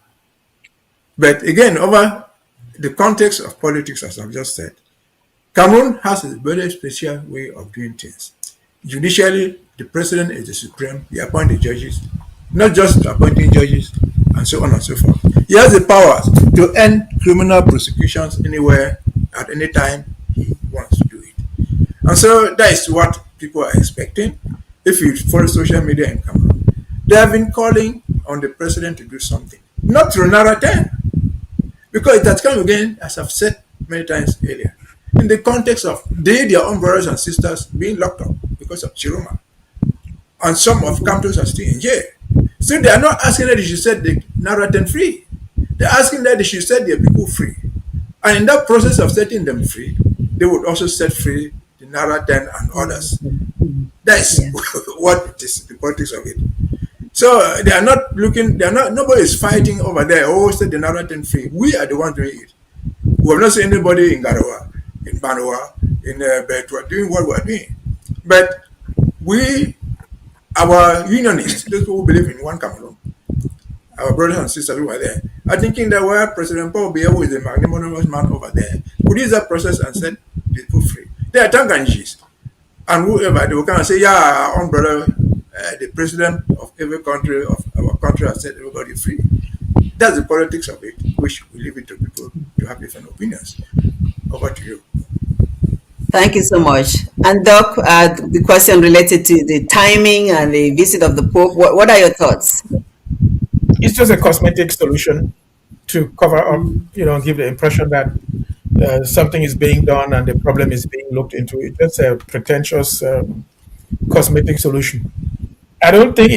But again, over the context of politics, as I've just said, Cameroon has a very special way of doing things. Judicially, the president is the supreme. He appoints the judges, not just appointing judges, and so on and so forth. He has the power to end criminal prosecutions anywhere, at any time he wants to do it. And so that is what people are expecting. If you follow social media in Cameroon, they have been calling on the president to do something, not through Nera 10, because it has come again, as I've said many times earlier, in the context of their own brothers and sisters being locked up because of Chiroma. And some of captives are still in jail. So they are not asking that they should set the Nera 10 free. They're asking that they should set their people free. And in that process of setting them free, they would also set free the Nera 10 and others. That's what it is, the politics of it. So they are not looking, nobody is fighting over there, oh, set the Nera 10 free. We are the ones doing it. We have not seen anybody in Garoua, in Banoa, in Betua doing what we are doing. But our unionists, those who believe in one Cameroon, our brothers and sisters who are there, are thinking that where President Paul Biya, who is the magnanimous man over there, could use that process and set the people free. They are Tanganjis. And whoever, they will come and say, yeah, our own brother, the president of every country, of our country, has set everybody free. That's the politics of it, which we leave it to people to have different opinions. Over to you. Thank you so much. And Doc, the question related to the timing and the visit of the Pope, what are your thoughts? It's just a cosmetic solution to cover up, give the impression that something is being done and the problem is being looked into. It's just a pretentious cosmetic solution. I don't think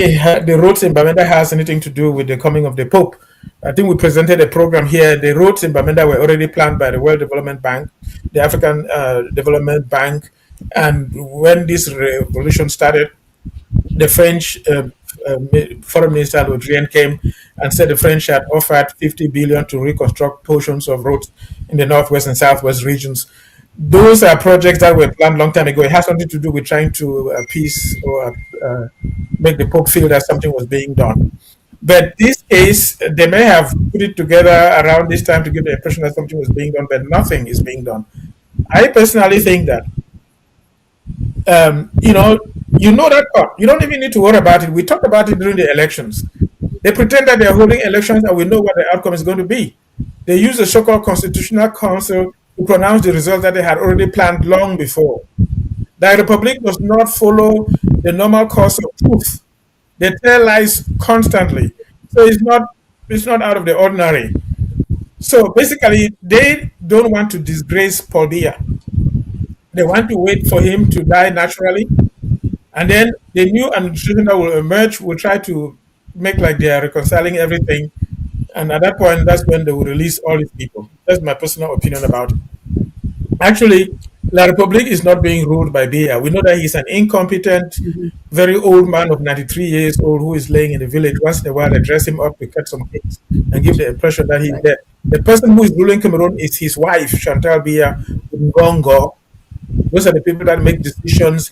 the roads in Bamenda has anything to do with the coming of the Pope. I think we presented a program here. The roads in Bamenda were already planned by the World Development Bank, the African Development Bank, and when this revolution started, the French Foreign Minister Le Drian came and said the French had offered 50 billion to reconstruct portions of roads in the northwest and southwest regions. Those are projects that were planned a long time ago. It has something to do with trying to appease or make the Pope feel that something was being done. But this case, they may have put it together around this time to give the impression that something was being done, but nothing is being done. I personally think that, that part. You don't even need to worry about it. We talked about it during the elections. They pretend that they're holding elections and we know what the outcome is going to be. They use the so-called Constitutional Council to pronounce the result that they had already planned long before. The Republic does not follow the normal course of truth. They tell lies constantly. So it's not out of the ordinary. So basically, they don't want to disgrace Paul Biya. They want to wait for him to die naturally. And then the new administration that will emerge will try to make like they are reconciling everything. And at that point, that's when they will release all these people. That's my personal opinion about it. Actually, La Republique is not being ruled by Biya. We know that he's an incompetent, very old man of 93 years old who is laying in the village. Once in a while, they dress him up, they cut some cakes, and give the impression that he's dead. The person who is ruling Cameroon is his wife, Chantal Biya Ngongo. Those are the people that make decisions,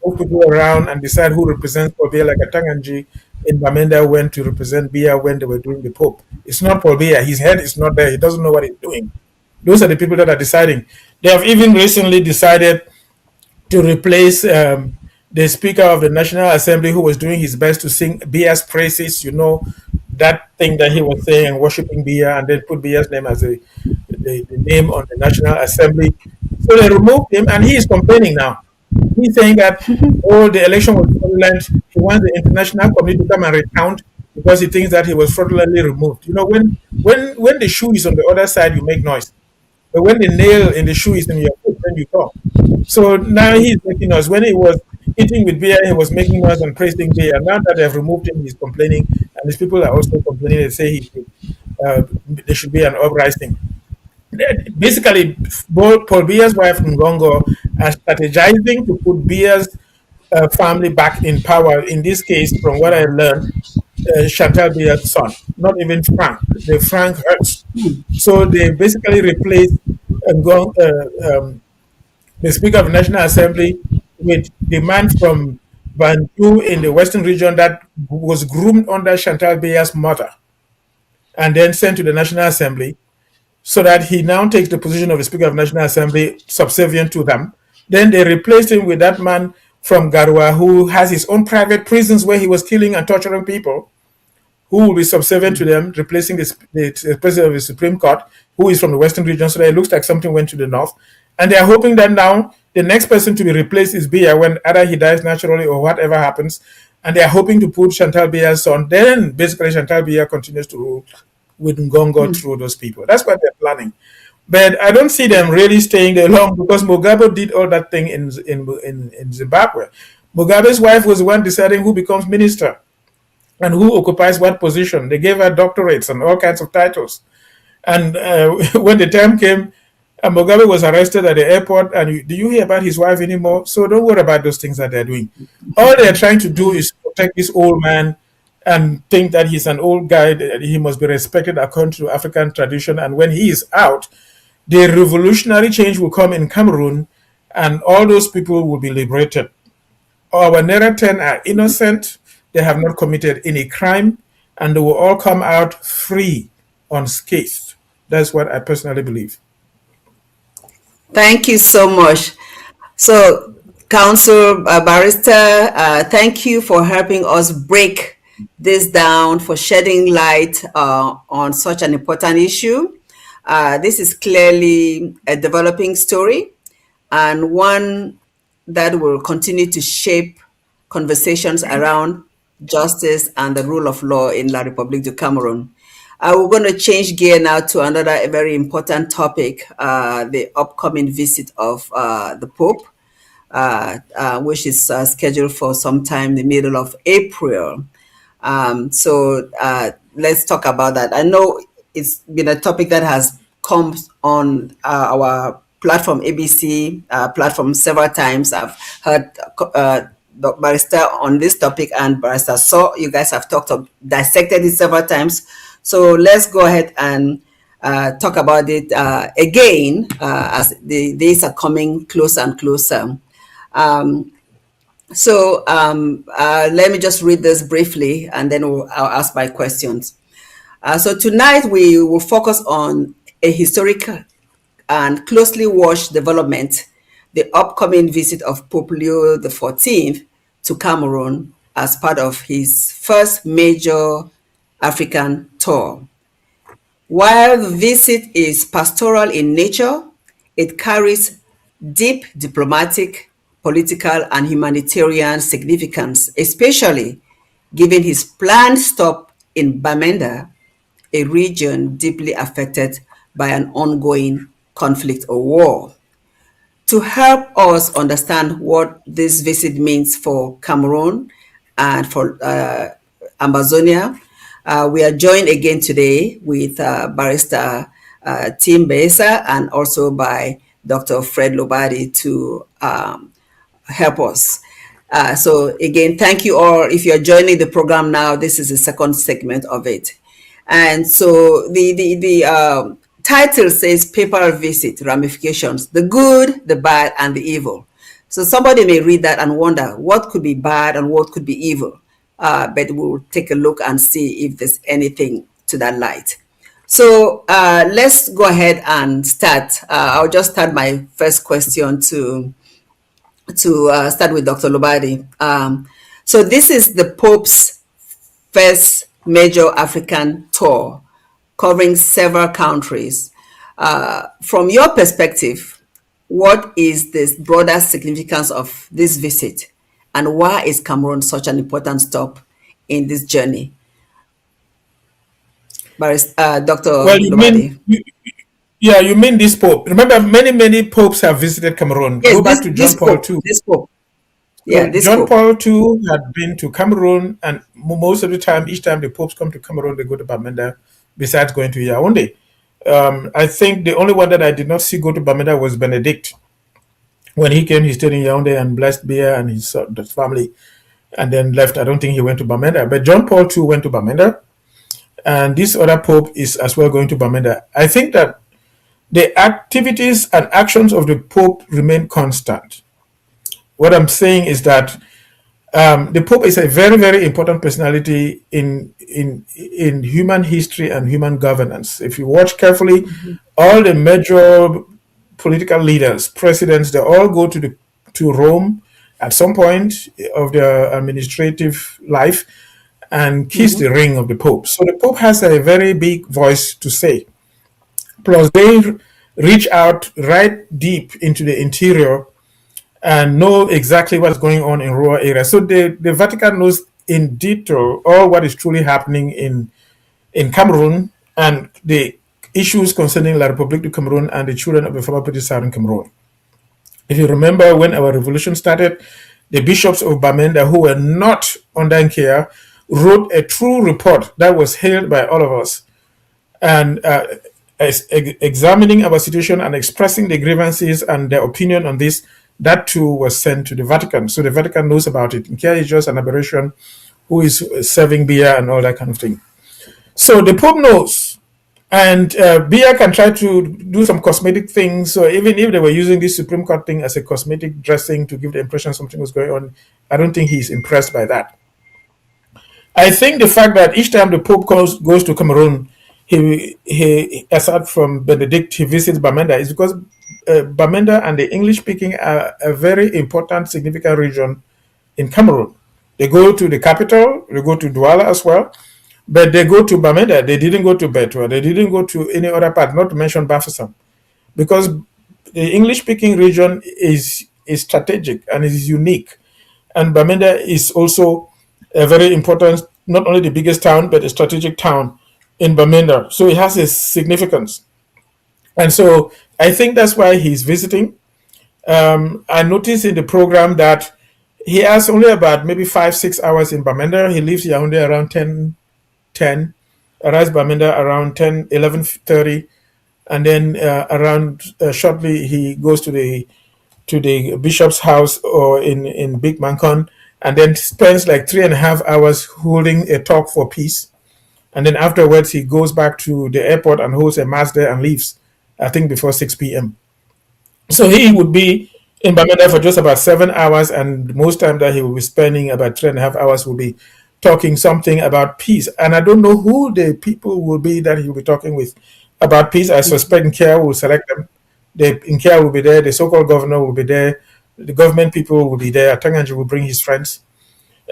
move people around, and decide who represents Paul Biya, like a Tanganji in Bamenda went to represent Biya when they were doing the Pope. It's not Paul Biya. His head is not there. He doesn't know what he's doing. Those are the people that are deciding. They have even recently decided to replace the Speaker of the National Assembly, who was doing his best to sing Biya's praises, that thing that he was saying and worshiping Biya, and then put Biya's name as the name on the National Assembly. So they removed him, and he is complaining now. He's saying that, the election was fraudulent. He wants the international community to come and recount. because he thinks that he was fraudulently removed. You know, when the shoe is on the other side, you make noise. But when the nail in the shoe is in your foot, then you talk. So now he's making noise. When he was eating with beer, he was making noise and praising beer. Now that they've removed him, he's complaining, and these people are also complaining. They say there should be an uprising. Basically, both Paul Biya's wife Ngongo are strategizing to put Biya's family back in power. In this case, from what I learned, Chantal Biya's son, not even Frank. The Frank hurts. So they basically replaced the Speaker of the National Assembly with the man from Bantu in the Western region that was groomed under Chantal Biya's mother and then sent to the National Assembly, so that he now takes the position of the Speaker of the National Assembly, subservient to them. Then they replaced him with that man from Garua who has his own private prisons where he was killing and torturing people, who will be subservient to them, replacing the President of the Supreme Court, who is from the Western region, so that it looks like something went to the North. And they are hoping that now the next person to be replaced is Biya when either he dies naturally or whatever happens. And they are hoping to put Chantal Biya's son. Then basically Chantal Biya continues to rule with Ngongo through those people. That's what they're planning. But I don't see them really staying there long, because Mugabe did all that thing in Zimbabwe. Mugabe's wife was the one deciding who becomes minister and who occupies what position. They gave her doctorates and all kinds of titles. And when the time came, Mugabe was arrested at the airport, and do you hear about his wife anymore? So don't worry about those things that they're doing. All they're trying to do is protect this old man and think that he's an old guy, that he must be respected according to African tradition. And when he is out, the revolutionary change will come in Cameroon, and all those people will be liberated. Our Nera 10 are innocent. They have not committed any crime, and they will all come out free, unscathed. That's what I personally believe. Thank you so much. So, Council Barrister, thank you for helping us break this down, for shedding light on such an important issue. This is clearly a developing story, and one that will continue to shape conversations around justice and the rule of law in La République du Cameroon. We're going to change gear now to another very important topic, the upcoming visit of the Pope, which is scheduled for sometime in the middle of April. So let's talk about that. I know it's been a topic that has come on our platform, ABC platform, several times. I've heard the Barrister on this topic and Barrister So. You guys have dissected it several times. So let's go ahead and talk about it again as the days are coming closer and closer. So let me just read this briefly, and then I'll ask my questions. So tonight we will focus on a historic and closely watched development, the upcoming visit of Pope Leo XIV to Cameroon as part of his first major African tour. While the visit is pastoral in nature, it carries deep diplomatic, political, and humanitarian significance, especially given his planned stop in Bamenda, a region deeply affected by an ongoing conflict or war. To help us understand what this visit means for Cameroon and for Ambazonia, we are joined again today with Barrister Tim Mbeseha and also by Dr. Fred Lobati to help us. So again, thank you all. If you're joining the program now, this is the second segment of it. And so the title says Papal Visit, Ramifications, the good, the bad, and the evil. So somebody may read that and wonder what could be bad and what could be evil. But we'll take a look and see if there's anything to that light. So let's go ahead and start. I'll just start my first question to start with Dr. Lobati. So this is the Pope's first major African tour, covering several countries. From your perspective, what is the broader significance of this visit? And why is Cameroon such an important stop in this journey? Dr. Well, you Lobati? mean yeah, you mean this Pope? Remember, many popes have visited Cameroon. Yes, Go back to John Paul II. this Pope. Yeah, So this John Pope. Paul II had been to Cameroon, and most of the time, each time the popes come to Cameroon, they go to Bamenda. Besides going to Yaoundé, I think the only one that I did not see go to Bamenda was Benedict. When he came, he stayed in Yaoundé and blessed Bia and his family, and then left. I don't think he went to Bamenda, but John Paul II went to Bamenda, and this other pope is as well going to Bamenda. I think that the activities and actions of the pope remain constant. What I'm saying is that the Pope is a very, very important personality in human history and human governance. If you watch carefully, all the major political leaders, presidents, they all go to Rome at some point of their administrative life and kiss the ring of the Pope. So the Pope has a very big voice to say. Plus, they reach out right deep into the interior and know exactly what's going on in rural areas. So the Vatican knows in detail all what is truly happening in Cameroon and the issues concerning La République du Cameroon and the children of the former British Southern Cameroon. If you remember when our revolution started, the bishops of Bamenda, who were not under care, wrote a true report that was hailed by all of us and examining our situation and expressing the grievances and their opinion on this. That too was sent to the Vatican. So the Vatican knows about it. Nkea is just an aberration who is serving beer and all that kind of thing. So the Pope knows. And beer can try to do some cosmetic things. So even if they were using this Supreme Court thing as a cosmetic dressing to give the impression something was going on, I don't think he's impressed by that. I think the fact that each time the Pope goes to Cameroon, he aside from Benedict, he visits Bamenda is because Bamenda and the English speaking are a very important, significant region in Cameroon. They go to the capital, they go to Douala as well, but they go to Bamenda. They didn't go to Betua, they didn't go to any other part, not to mention Bafoussam, because the English speaking region is strategic and is unique. And Bamenda is also a very important, not only the biggest town, but a strategic town in Bamenda. So it has a significance. And so I think that's why he's visiting. I noticed in the program that he has only about maybe 5-6 hours in Bamenda. He leaves Yaoundé around 10, arrives Bamenda around 10, 11:30, and then around shortly he goes to the bishop's house or in Big Mancon, and then spends like 3.5 hours holding a talk for peace. And then afterwards, he goes back to the airport and holds a mass there and leaves, I think, before 6 p.m. So he would be in Bamenda for just about 7 hours, and most time that he will be spending about 3.5 hours will be talking something about peace. And I don't know who the people will be that he will be talking with about peace. I suspect Nkea will select them. Nkea will be there, the so-called governor will be there, the government people will be there, Atanganji will bring his friends,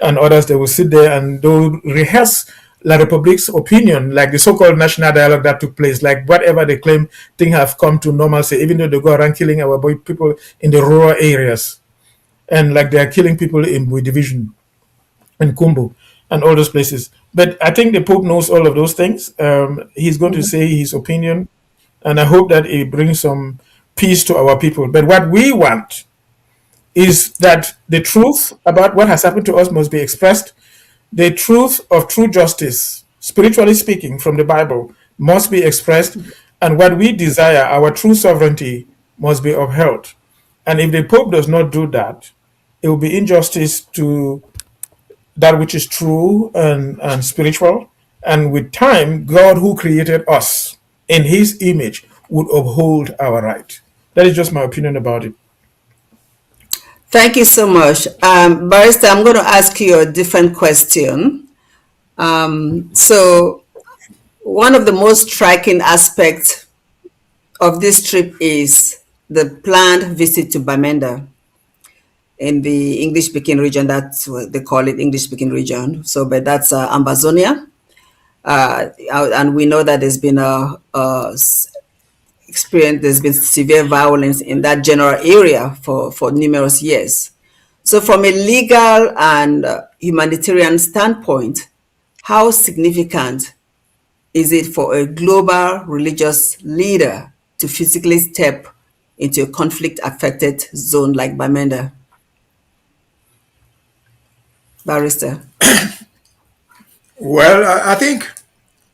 and others, they will sit there and they will rehearse La République's opinion, like the so-called national dialogue that took place, like whatever they claim things have come to normalcy, even though they go around killing our people in the rural areas, and like they are killing people in Bui Division and Kumbu and all those places. But I think the Pope knows all of those things. He's going to say his opinion, and I hope that it brings some peace to our people. But what we want is that the truth about what has happened to us must be expressed. The truth of true justice, spiritually speaking, from the Bible, must be expressed, and what we desire, our true sovereignty, must be upheld. And if the Pope does not do that, it will be injustice to that which is true and spiritual. And with time, God, who created us in his image, would uphold our right. That is just my opinion about it. Thank you so much. Barrister, I'm going to ask you a different question. So one of the most striking aspects of this trip is the planned visit to Bamenda in the English-speaking region. That's what they call it, English-speaking region. So, but that's Ambazonia. And we know that there's been there's been severe violence in that general area for numerous years. So from a legal and humanitarian standpoint, how significant is it for a global religious leader to physically step into a conflict-affected zone like Bamenda? Barrister. Well, I think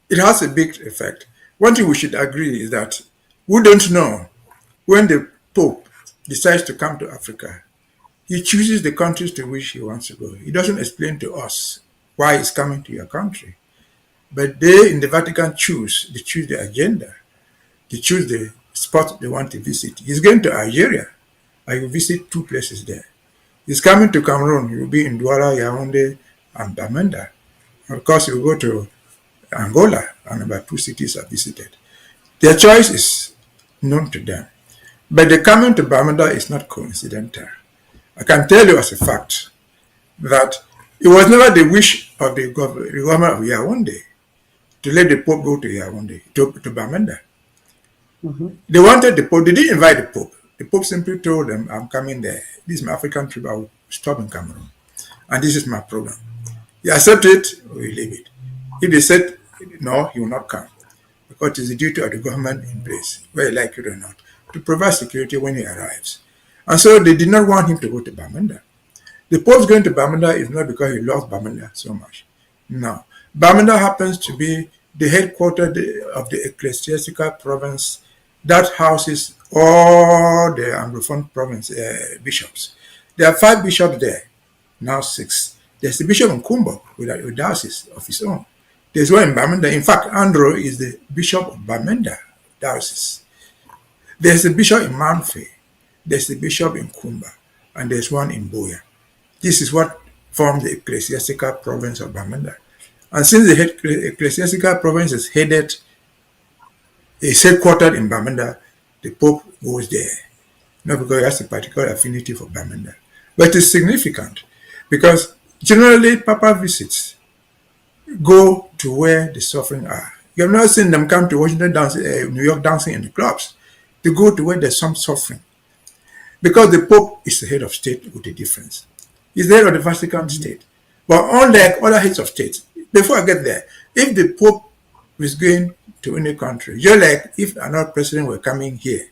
it has a big effect. One thing we should agree is that we don't know when the Pope decides to come to Africa. He chooses the countries to which he wants to go. He doesn't explain to us why he's coming to your country. But they in the Vatican choose the agenda. They choose the spot they want to visit. He's going to Algeria. I will visit 2 places there. He's coming to Cameroon. He will be in Douala, Yaoundé, and Bamenda. Of course, he will go to Angola, and about 2 cities are visited. Their choice is known to them. But the coming to Bamenda is not coincidental. I can tell you as a fact that it was never the wish of the government of Yaoundé to let the Pope go to Yaoundé, to Bamenda. They wanted the Pope. They didn't invite the Pope. The Pope simply told them, I'm coming there. This is my African trip. I will stop in Cameroon. And this is my program. You accept it, or you leave it. If they said, no, he will not come. Because it is the duty of the government in place, whether you like it or not, to provide security when he arrives. And so they did not want him to go to Bamenda. The Pope's going to Bamenda is not because he loves Bamenda so much. No. Bamenda happens to be the headquarters of the ecclesiastical province that houses all the Anglophone province bishops. There are 5 bishops there, now 6. There's the bishop in Kumbo with a diocese of his own. There's one in Bamenda. In fact, Andrew is the bishop of Bamenda diocese. There's a bishop in Manfei. There's a bishop in Kumba. And there's one in Boya. This is what forms the ecclesiastical province of Bamenda. And since the ecclesiastical province is headquartered in Bamenda, the Pope goes there. Not because he has a particular affinity for Bamenda. But it's significant because generally Papa visits go to where the suffering are. You have not seen them come to Washington dancing, New York dancing in the clubs. They go to where there's some suffering. Because the Pope is the head of state with a difference. He's the head of the Vatican state. But unlike other heads of state, before I get there, if the Pope was going to any country, just like if another president were coming here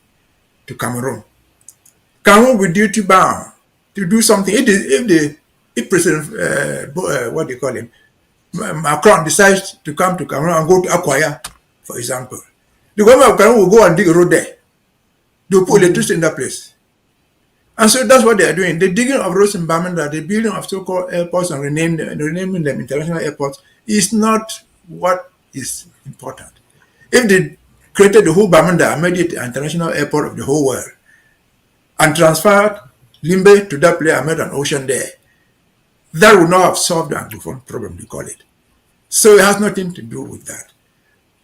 to Cameroon, Cameroon will be duty bound to do something. If President, what do you call him, Macron decides to come to Cameroon and go to Akwaya, for example, the government of Cameroon will go and dig a road there. They will put electricity in that place. And so that's what they are doing. The digging of roads in Bamenda, the building of so-called airports and renaming them international airports is not what is important. If they created the whole Bamenda and made it an international airport of the whole world and transferred Limbe to that place and made an ocean there, that would not have solved the Anglophone problem, they call it. So it has nothing to do with that.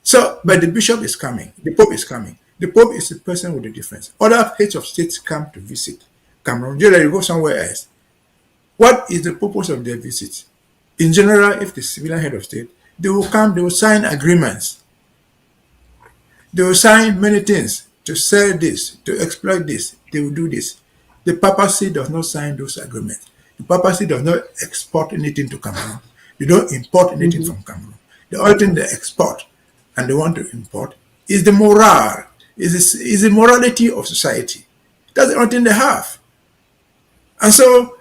So, but the bishop is coming. The Pope is coming. The Pope is a person with a difference. Other heads of states come to visit Cameroon. Generally, go somewhere else. What is the purpose of their visit? In general, if the civilian head of state, they will come, they will sign agreements. They will sign many things to sell this, to exploit this. They will do this. The papacy does not sign those agreements. The papacy does not export anything to Cameroon. They don't import anything from Cameroon. The only thing they export and they want to import is the morale, is the morality of society. That's the only thing they have. And so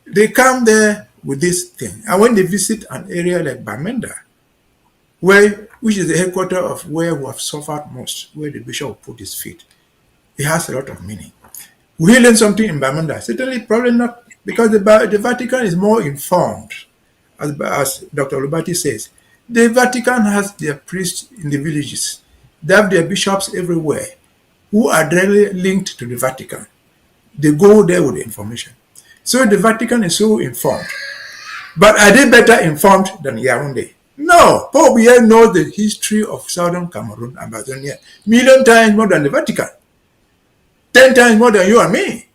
they come there with this thing. And when they visit an area like Bamenda, which is the headquarters of where we have suffered most, where the bishop will put his feet, it has a lot of meaning. Will he learn something in Bamenda? Certainly, probably not, because the Vatican is more informed, as Dr. Lobati says. The Vatican has their priests in the villages. They have their bishops everywhere who are directly linked to the Vatican. They go there with the information. So the Vatican is so informed. But are they better informed than Yaoundé? No. Pope here knows the history of southern Cameroon and Amazonia million times more than the Vatican. 10 times more than you and me.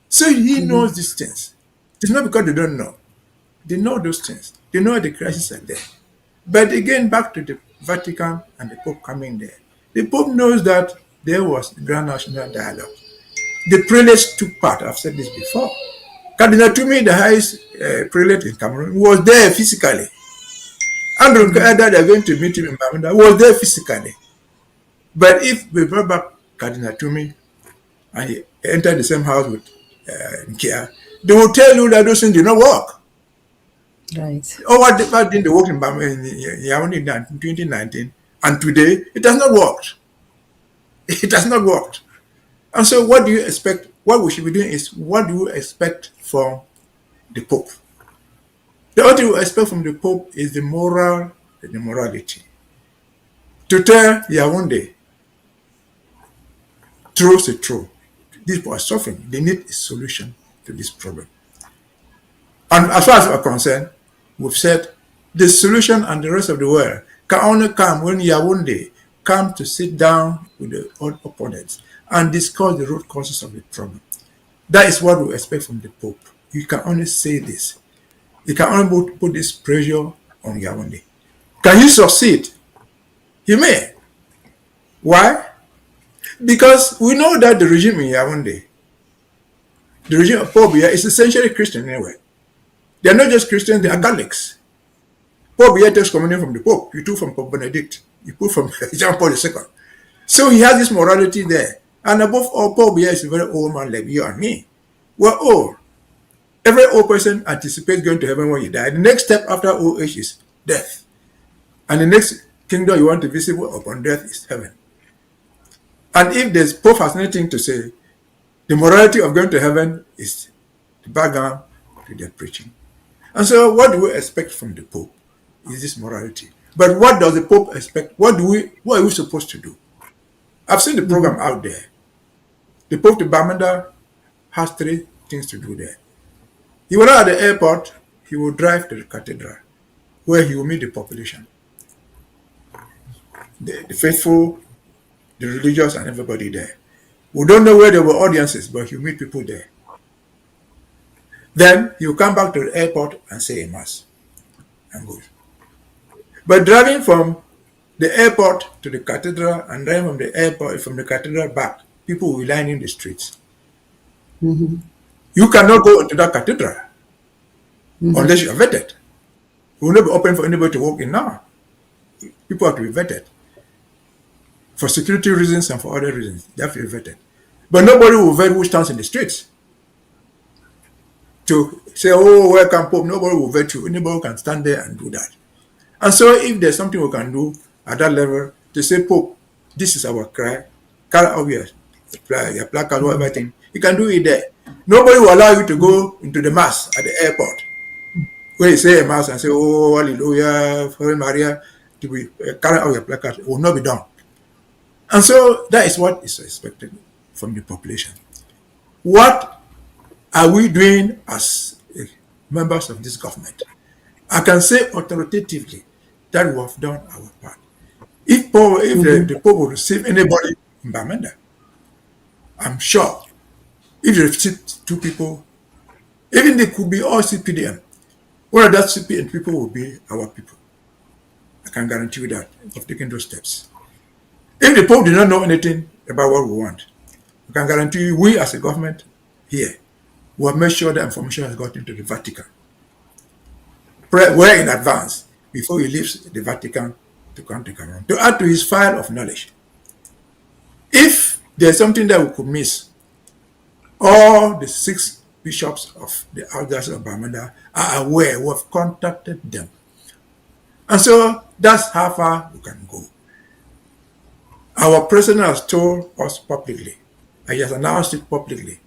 So he knows these things. It's not because they don't know. They know those things. They know the crises are there. But again, back to the Vatican and the Pope coming there. The Pope knows that there was grand national dialogue. The prelates took part. I've said this before. Cardinal Tumi, the highest prelate in Cameroon, was there physically. Andrew that they're going to meet him in Bamenda was there physically. But if we brought back Cardinal Tumi and he entered the same house with Nkia, they will tell you that those things did not work. Right. Or what didn't they work in Yaoundé in 2019 and today it has not worked. It has not worked. And so what do you expect? What we should be doing is, what do you expect from the Pope? The only thing we expect from the Pope is the moral and the morality. To tell Yaoundé, truth is true. These people are suffering. They need a solution to this problem. And as far as we are concerned, we've said the solution and the rest of the world can only come when Yaoundé come to sit down with the opponents and discuss the root causes of the problem. That is what we expect from the Pope. You can only say this. You can only put this pressure on Yaoundé. Can he succeed? He may. Why? Because we know that the regime in Yaoundé, the regime of Paul Biya, is essentially Christian anyway. They are not just Christians, they are Catholics. Paul Biya takes communion from the Pope. You took from Pope Benedict. You put from John Paul II. So he has this morality there. And above all, Paul Biya is a very old man like you and me. We're old. Every old person anticipates going to heaven when you die. The next step after old age is death. And the next kingdom you want to visit upon death is heaven. And if the Pope has anything to say, the morality of going to heaven is the background to their preaching. And so what do we expect from the Pope is this morality. But what does the Pope expect? What are we supposed to do? I've seen the program out there. The Pope to Bamenda has 3 things to do there. He will not at the airport, he will drive to the cathedral, where he will meet the population. The faithful, the religious, and everybody there. We don't know where there were audiences, but he'll meet people there. Then he'll come back to the airport and say a mass and go. But driving from the airport to the cathedral and driving from the airport, from the cathedral back, people will be lining the streets. You cannot go into that cathedral unless you are vetted. It will not be open for anybody to walk in now. People have to be vetted. For security reasons and for other reasons, they have to be vetted. But nobody will vet who stands in the streets. To say, oh, welcome Pope, nobody will vet you. Anybody can stand there and do that. And so if there's something we can do at that level to say, Pope, this is our cry, carry out your placard or everything, you can do it there. Nobody will allow you to go into the mass at the airport where you say a mass and say, oh, hallelujah, Holy Maria, to be carry out your placard. It will not be done. And so that is what is expected from the population. What are we doing as members of this government? I can say authoritatively that we have done our part. If the Pope will receive anybody in Bamenda, I'm sure if they receive 2 people, even they could be all CPDM, one of that CPDM people will be our people. I can guarantee you that of taking those steps. If the Pope did not know anything about what we want, I can guarantee you we as a government here will make sure that information has got into the Vatican. Well in advance before he leaves the Vatican to come to Cameroon, to add to his file of knowledge. If there's something that we could miss, all the 6 bishops of the Archdiocese of Bamenda are aware. We have contacted them. And so that's how far we can go. Our president has told us publicly, and he has announced it publicly,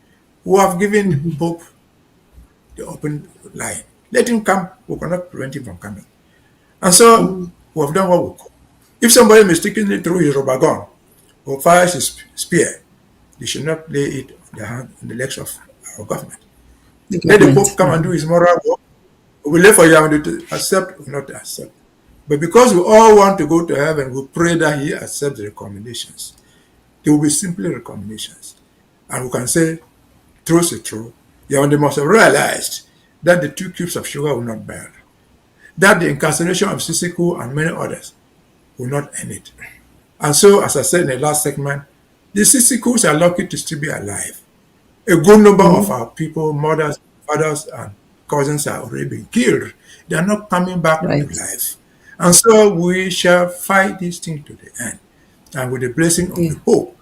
we have given the Pope the open line. Let him come, we cannot prevent him from coming. And so we have done what we could. If somebody mistakenly threw his rubber gun or fires his spear, they should not lay it on the legs of our government. Let the Pope come and do his moral work. We will let for him to accept or not accept. But because we all want to go to heaven, we pray that he accepts the recommendations. They will be simply recommendations. And we can say, truth is true. Yaoundé must have realized that the 2 cubes of sugar will not burn, that the incarceration of Sisiku and many others will not end it. And so, as I said in the last segment, the Sisikus are lucky to still be alive. A good number of our people, mothers, fathers, and cousins are already being killed. They are not coming back to life. And so we shall fight this thing to the end. And with the blessing of Yeah. the Pope,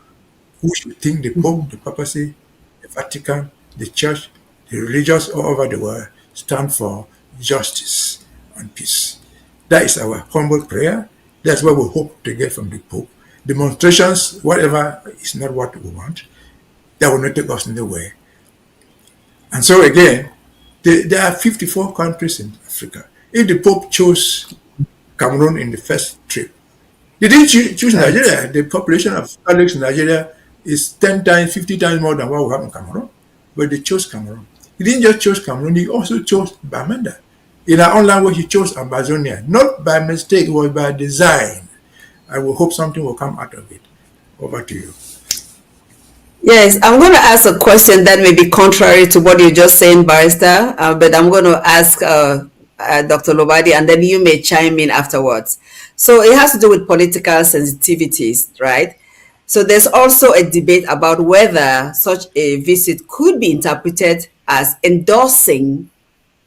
who should think the Pope, the papacy, the Vatican, the Church, the religious all over the world stand for justice and peace. That is our humble prayer. That's what we hope to get from the Pope. Demonstrations, whatever, is not what we want. That will not take us nowhere. And so again, there are 54 countries in Africa. If the Pope chose Cameroon in the first trip, they didn't choose Right. Nigeria. The population of Catholics in Nigeria is 10 times, 50 times more than what we have in Cameroon. But they chose Cameroon. He didn't just choose Cameroon, he also chose Bamenda. In our own language, he chose Ambazonia. Not by mistake, it was by design. I will hope something will come out of it. Over to you. Yes, I'm going to ask a question that may be contrary to what you're just saying, Barrister, but I'm going to ask Dr. Lobati, and then you may chime in afterwards. So it has to do with political sensitivities, right? So there's also a debate about whether such a visit could be interpreted as endorsing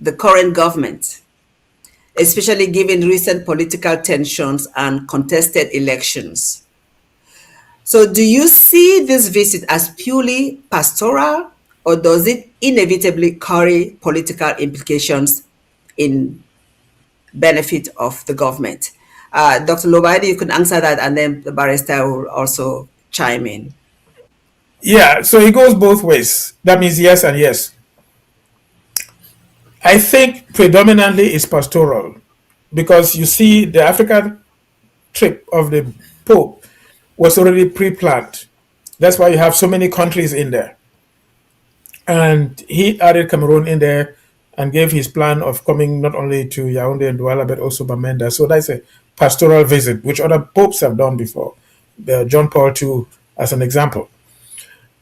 the current government, especially given recent political tensions and contested elections. So do you see this visit as purely pastoral, or does it inevitably carry political implications in benefit of the government? Dr. Lobadi, you can answer that, and then the barrister will also chime in. Yeah, so it goes both ways. That means yes and yes. I think predominantly it's pastoral because you see the African trip of the Pope was already pre-planned. That's why you have so many countries in there. And he added Cameroon in there and gave his plan of coming not only to Yaoundé and Douala but also Bamenda. So that's a pastoral visit, which other popes have done before. John Paul II, as an example.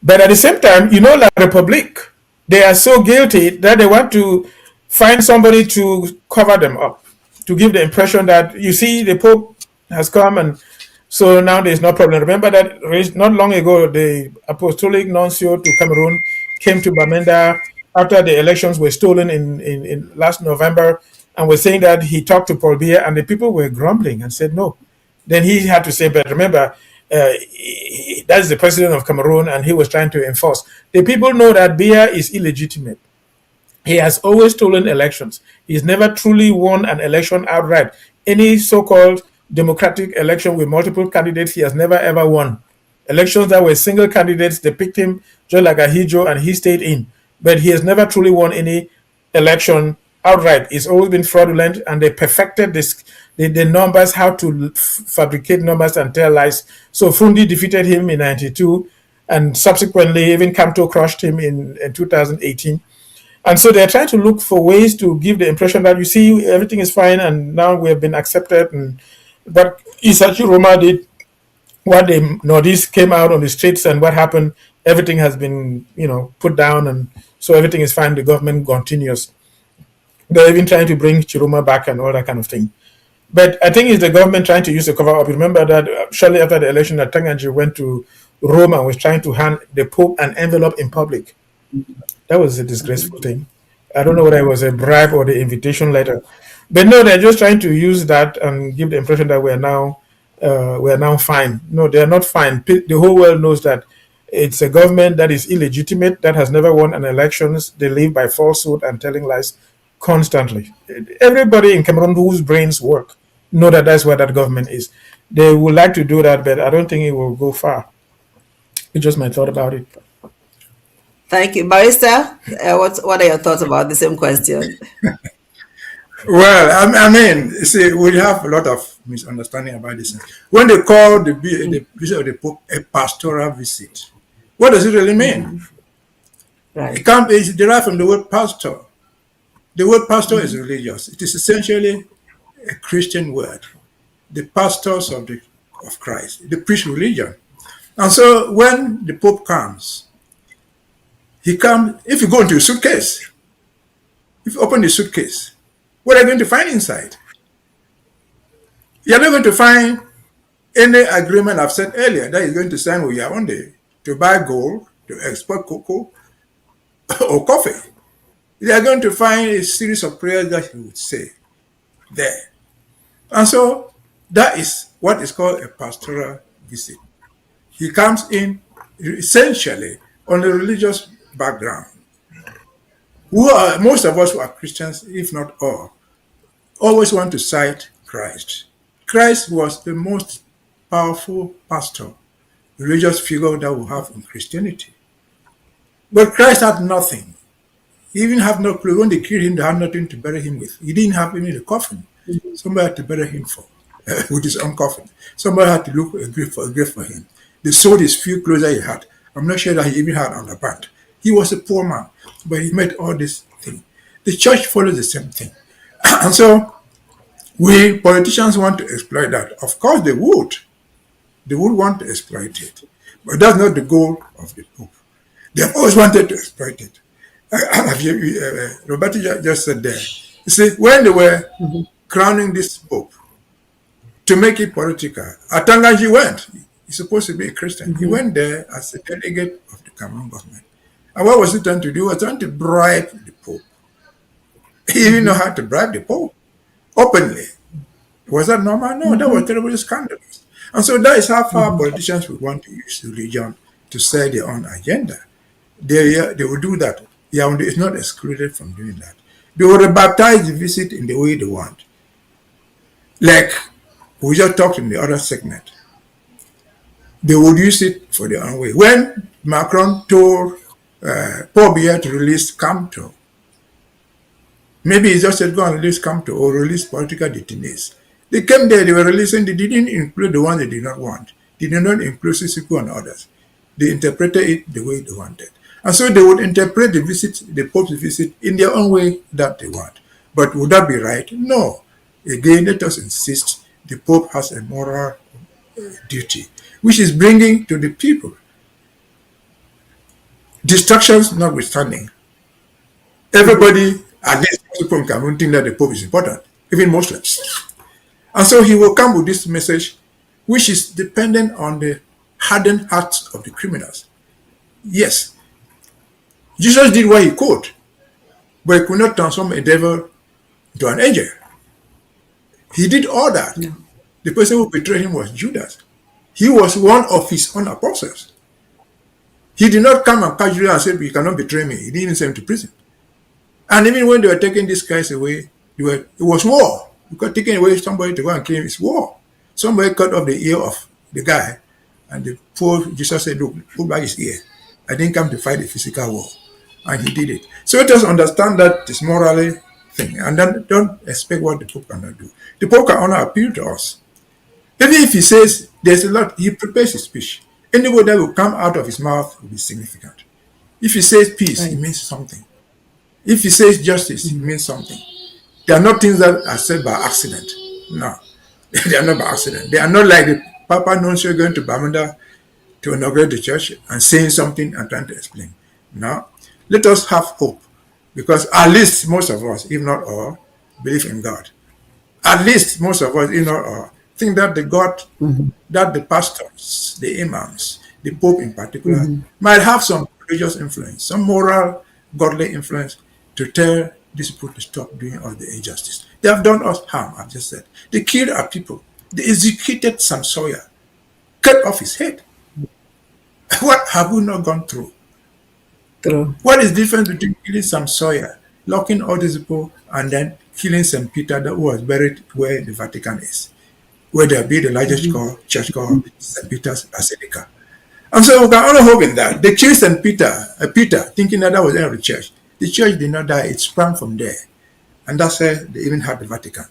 But at the same time, you know, La Republique, they are so guilty that they want to find somebody to cover them up, to give the impression that, you see, the Pope has come and so now there's no problem. Remember that not long ago, the apostolic nuncio to Cameroon came to Bamenda after the elections were stolen in last November and was saying that he talked to Paul Biya and the people were grumbling and said no. Then he had to say, but remember, that's the president of Cameroon and he was trying to enforce. The people know that Biya is illegitimate. He has always stolen elections. He's never truly won an election outright. Any so-called democratic election with multiple candidates, he has never ever won. Elections that were single candidates, they picked him just like a Hijo and he stayed in. But he has never truly won any election outright. It's always been fraudulent and they perfected this, the numbers, how to fabricate numbers and tell lies. So Fundi defeated him in 92 and subsequently even Kamto crushed him in 2018. And so they're trying to look for ways to give the impression that, you see, everything is fine and now we have been accepted. And but Isachi Roma did what the Northeast came out on the streets and what happened, everything has been, put down and so everything is fine. The government continues. They're even trying to bring Chiroma back and all that kind of thing. But I think it's the government trying to use the cover up. Remember that shortly after the election, that Tanganji went to Rome and was trying to hand the Pope an envelope in public. That was a disgraceful thing. I don't know whether it was a bribe or the invitation letter, but no, they're just trying to use that and give the impression that we're now fine. No, they're not fine. The whole world knows that it's a government that is illegitimate, that has never won an elections. They live by falsehood and telling lies constantly. Everybody in Cameroon whose brains work know that that's where that government is. They would like to do that, but I don't think it will go far. It's just my thought about it. Thank you. Barrister, what are your thoughts about the same question? Well, I mean, see, we have a lot of misunderstanding about this. When they call the visit of the Pope a pastoral visit, what does it really mean? Right. It's derived from the word pastor. The word pastor is religious. It is essentially a Christian word. The pastors of Christ, they preach religion. And so when the Pope comes, if you go into a suitcase, if you open the suitcase, what are you going to find inside? You're not going to find any agreement I've said earlier that is going to sign with Yaoundé to buy gold, to export cocoa or coffee. You are going to find a series of prayers that he would say there. And so that is what is called a pastoral visit. He comes in essentially on a religious background. Most of us who are Christians, if not all, always want to cite Christ. Christ was the most powerful pastor, religious figure that we have in Christianity. But Christ had nothing. He even had no clue. When they killed him, they had nothing to bury him with. He didn't have even a coffin. Somebody had to bury him for with his own coffin. Somebody had to look for a grave for him. They sold his few clothes that he had. I'm not sure that he even had underpants. He was a poor man, but he made all this thing. The church follows the same thing. And so we politicians want to exploit that. Of course they would. They would want to exploit it. But that's not the goal of the Pope. They've always wanted to exploit it. Lobati just said there. You see, when they were crowning this Pope, to make it political, Atangaji went. He's supposed to be a Christian. He went there as a delegate of the Cameroon government. And what was he trying to do? He was trying to bribe the Pope. He didn't know how to bribe the Pope openly. Was that normal? No, that was terribly scandalous. And so that is how far politicians would want to use religion to sell their own agenda. They will do that. Yaoundé is not excluded from doing that. They will rebaptize the visit in the way they want. Like we just talked in the other segment. They would use it for their own way. When Macron told Paul Biya to release Camto, maybe he just said, go and release Camto or release political detainees. They came there, they were releasing, they didn't include the ones they did not want. They did not include Sisiku and others. They interpreted it the way they wanted. And so they would interpret the visit, the Pope's visit, in their own way that they want. But would that be right? No. Again, let us insist the Pope has a moral duty, which is bringing to the people distractions notwithstanding. Everybody, at least people in Cameroon, think that the Pope is important, even Muslims. And so he will come with this message, which is dependent on the hardened hearts of the criminals. Yes, Jesus did what he could, but he could not transform a devil into an angel. He did all that. Yeah. The person who betrayed him was Judas. He was one of his own apostles. He did not come and casually and say, you cannot betray me. He didn't even send him to prison. And even when they were taking these guys away, it was war. Because taking away somebody to go and kill him is war. Somebody cut off the ear of the guy, and the poor Jesus said, look, pull back his ear. I didn't come to fight a physical war. And he did it. So let us understand that this morally thing, and then don't expect what the Pope cannot do. The Pope can only appeal to us. Even if he says there's a lot, he prepares his speech. Any word that will come out of his mouth will be significant. If he says peace, it means something. If he says justice, it means something. They are not things that are said by accident. No, they are not by accident. They are not like the Papa Nuncio going to Bamenda to inaugurate the church and saying something and trying to explain. No, let us have hope, because at least most of us, if not all, believe in God. At least most of us, if not all, think that the God, that the pastors, the imams, the Pope in particular, might have some religious influence, some moral, godly influence to tell these people to stop doing all the injustice. They have done us harm, I've just said. They killed our people. They executed Sam Sawyer, cut off his head. What have we not gone through? True. What is the difference between killing Sam Sawyer, locking all these people, and then killing St. Peter, that was buried where the Vatican is, where there be the largest church called St. Peter's Basilica? And so we can only hope in that. They killed St. Peter, thinking that was the end of the church. The church did not die, it sprang from there. And that's why they even had the Vatican.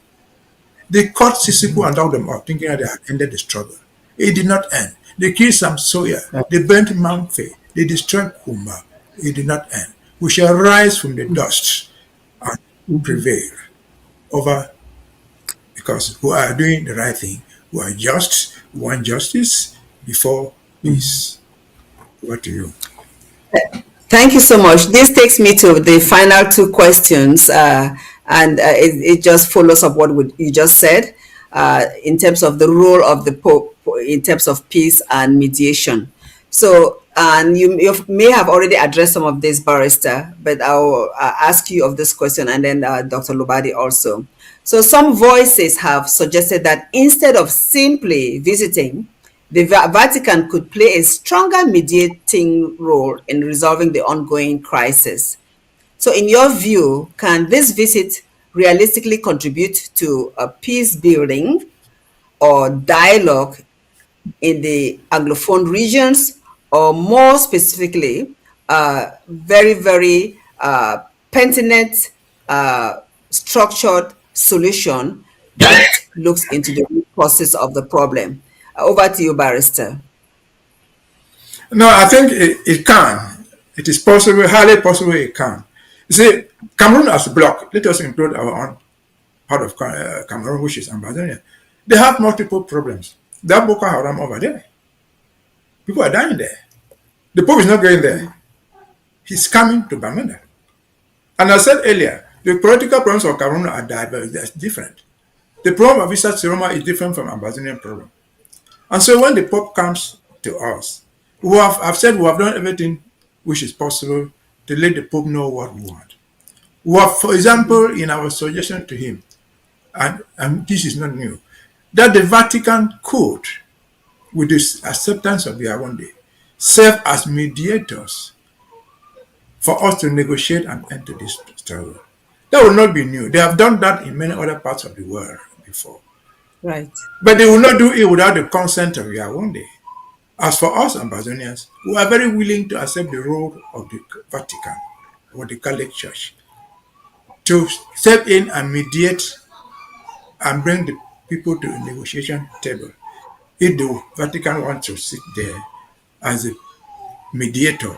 They caught Sisiku and dug them up, thinking that they had ended the struggle. It did not end. They killed Sam Sawyer, they burnt Mamfe, they destroyed Kumba. It did not end. We shall rise from the dust and prevail over, because who are doing the right thing, who are just, who want justice before peace. What do you? Thank you so much. This takes me to the final two questions, and it just follows up what you just said in terms of the role of the Pope in terms of peace and mediation. So, and you may have already addressed some of this, Barrister, but I'll ask you of this question, and then Dr. Lobati also. So some voices have suggested that instead of simply visiting, the Vatican could play a stronger mediating role in resolving the ongoing crisis. So in your view, can this visit realistically contribute to a peace building or dialogue in the Anglophone regions, or more specifically, very, very pertinent, structured solution that looks into the root causes of the problem? Over to you, Barrister. No, I think it can. It is possible, highly possible it can. You see, Cameroon as a bloc, let us include our own part of Cameroon, which is Ambazonia. They have multiple problems. They have Boko Haram over there. People are dying there. The Pope is not going there. He's coming to Bamenda. And I said earlier, the political problems of Cameroon are diverse, they're different. The problem of East Roma is different from Ambazonian problem. And so when the Pope comes to us, I've said we have done everything which is possible to let the Pope know what we want. We have, for example, in our suggestion to him, and this is not new, that the Vatican could, with the acceptance of Yawande, serve as mediators for us to negotiate and end to this struggle. That will not be new. They have done that in many other parts of the world before. Right. But they will not do it without the consent of Yawande. As for us Ambazonians, we are very willing to accept the role of the Vatican or the Catholic Church to step in and mediate and bring the people to a negotiation table. If the Vatican wants to sit there as a mediator,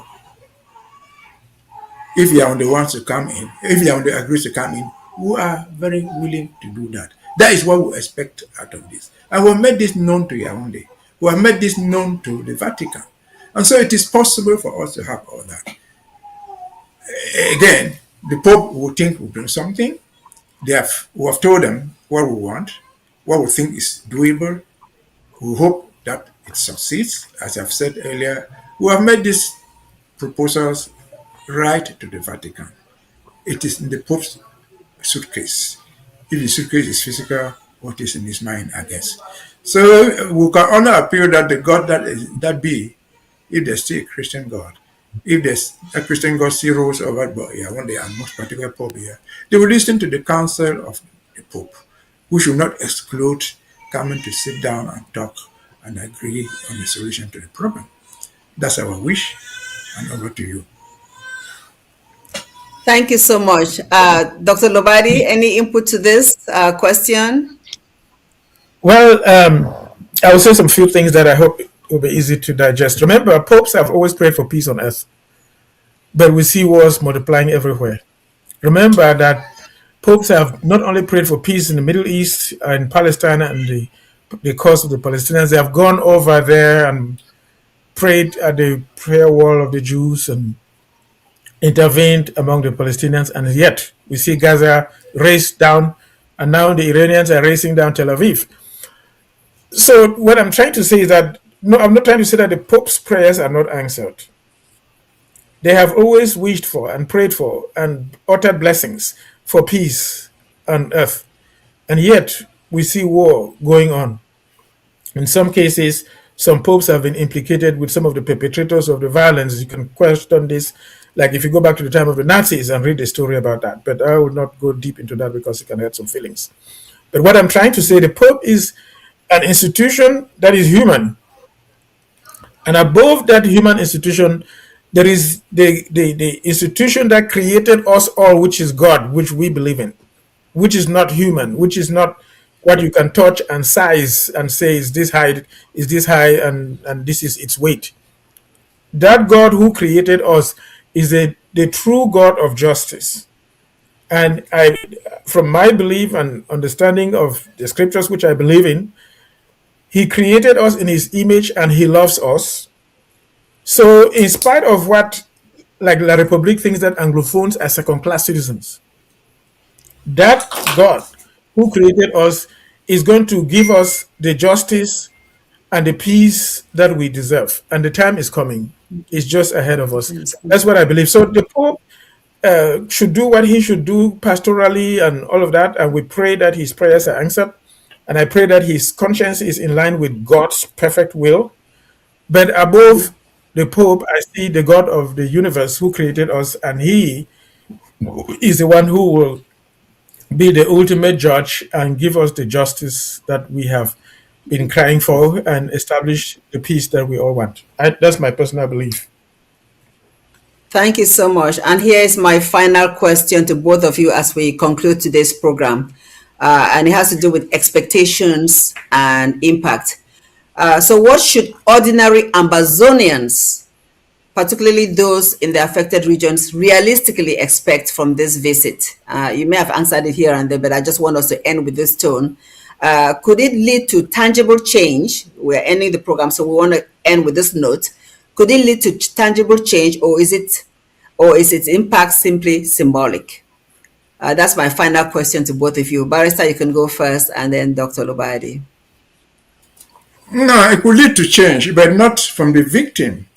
if Yaoundé wants to come in, if Yaoundé agrees to come in, we are very willing to do that. That is what we expect out of this. And we have made this known to Yaoundé. We have made this known to the Vatican. And so it is possible for us to have all that. Again, the Pope will think we're doing something. We have told them what we want, what we think is doable. We hope that it succeeds. As I've said earlier, we have made these proposals right to the Vatican. It is in the Pope's suitcase. If the suitcase is physical, what is in his mind, I guess. So we can only appeal that the God that be, if there's still a Christian God, if there's a Christian God still rules over one day, and most particular Pope here, they will listen to the counsel of the Pope, who should not exclude coming to sit down and talk and agree on a solution to the problem. That's our wish, and over to you. Thank you so much. Dr. Lobati, any input to this question? Well, I will say some few things that I hope will be easy to digest. Remember, popes have always prayed for peace on earth, but we see wars multiplying everywhere. Remember that popes have not only prayed for peace in the Middle East and Palestine and the cause of the Palestinians, they have gone over there and prayed at the prayer wall of the Jews and intervened among the Palestinians, and yet we see Gaza raced down, and now the Iranians are racing down Tel Aviv. So what I'm trying to say is that, no, I'm not trying to say that the Pope's prayers are not answered. They have always wished for and prayed for and uttered blessings for peace on earth, and yet we see war going on. In some cases, some popes have been implicated with some of the perpetrators of the violence. You can question this, like if you go back to the time of the Nazis and read the story about that. But I will not go deep into that because it can hurt some feelings. But what I'm trying to say, the Pope is an institution that is human. And above that human institution, there is the institution that created us all, which is God, which we believe in, which is not human, which is not what you can touch and size and say is this high, and this is its weight. That God who created us is the true God of justice. And from my belief and understanding of the scriptures, which I believe in, he created us in his image and he loves us. So in spite of what, like La République thinks that Anglophones are second-class citizens, that God who created us is going to give us the justice and the peace that we deserve. And the time is coming. It's just ahead of us. That's what I believe. So the Pope should do what he should do pastorally and all of that. And we pray that his prayers are answered. And I pray that his conscience is in line with God's perfect will. But above the Pope, I see the God of the universe who created us, and he is the one who will be the ultimate judge and give us the justice that we have been crying for and establish the peace that we all want. That's my personal belief. Thank you so much. And here is my final question to both of you as we conclude today's program. And it has to do with expectations and impact. So what should ordinary Ambazonians, particularly those in the affected regions, realistically expect from this visit? You may have answered it here and there, but I just want us to end with this tone. Could it lead to tangible change? We're ending the program, so we want to end with this note. Could it lead to tangible change, or is its impact simply symbolic? That's my final question to both of you. Barrister, you can go first, and then Dr. Lobati. No, it could lead to change, but not from the victim.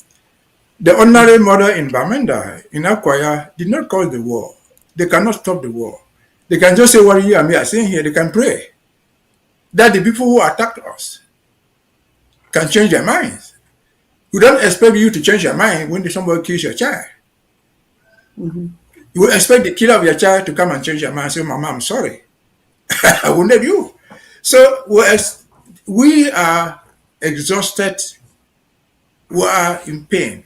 The ordinary mother in Bamenda, in Akwaya, did not cause the war. They cannot stop the war. They can just say what you and me are saying here. They can pray that the people who attacked us can change their minds. We don't expect you to change your mind when somebody kills your child. You will expect the killer of your child to come and change your mind and say, Mama, I'm sorry. I wounded you. So we are exhausted. We are in pain.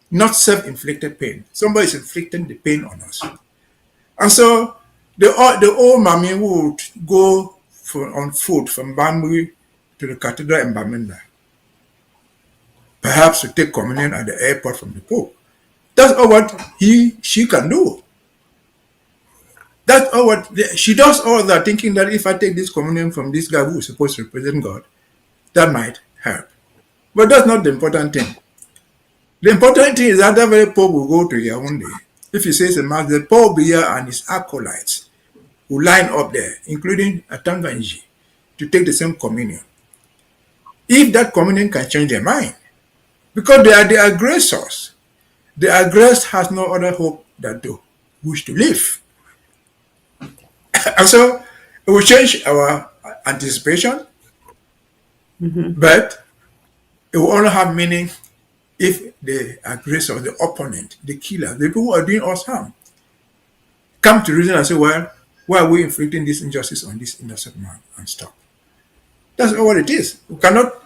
Not self-inflicted pain. Somebody is inflicting the pain on us. And so the old mommy would go on foot from Bambui to the cathedral in Bamenda. Perhaps to take communion at the airport from the Pope. That's all what she can do. That's all what she does. All that, thinking that if I take this communion from this guy who is supposed to represent God, that might help. But that's not the important thing. The important thing is that the very Pope will go to Yaoundé. If he says a mass, the Pope here and his acolytes will line up there, including Atanganji, to take the same communion. If that communion can change their mind, because they are the aggressors. The aggressor has no other hope than to wish to live. And so it will change our anticipation, but it will only have meaning if the aggressor, the opponent, the killer, the people who are doing us harm, come to reason and say, well, why are we inflicting this injustice on this innocent man, and stop. That's all what it is. We cannot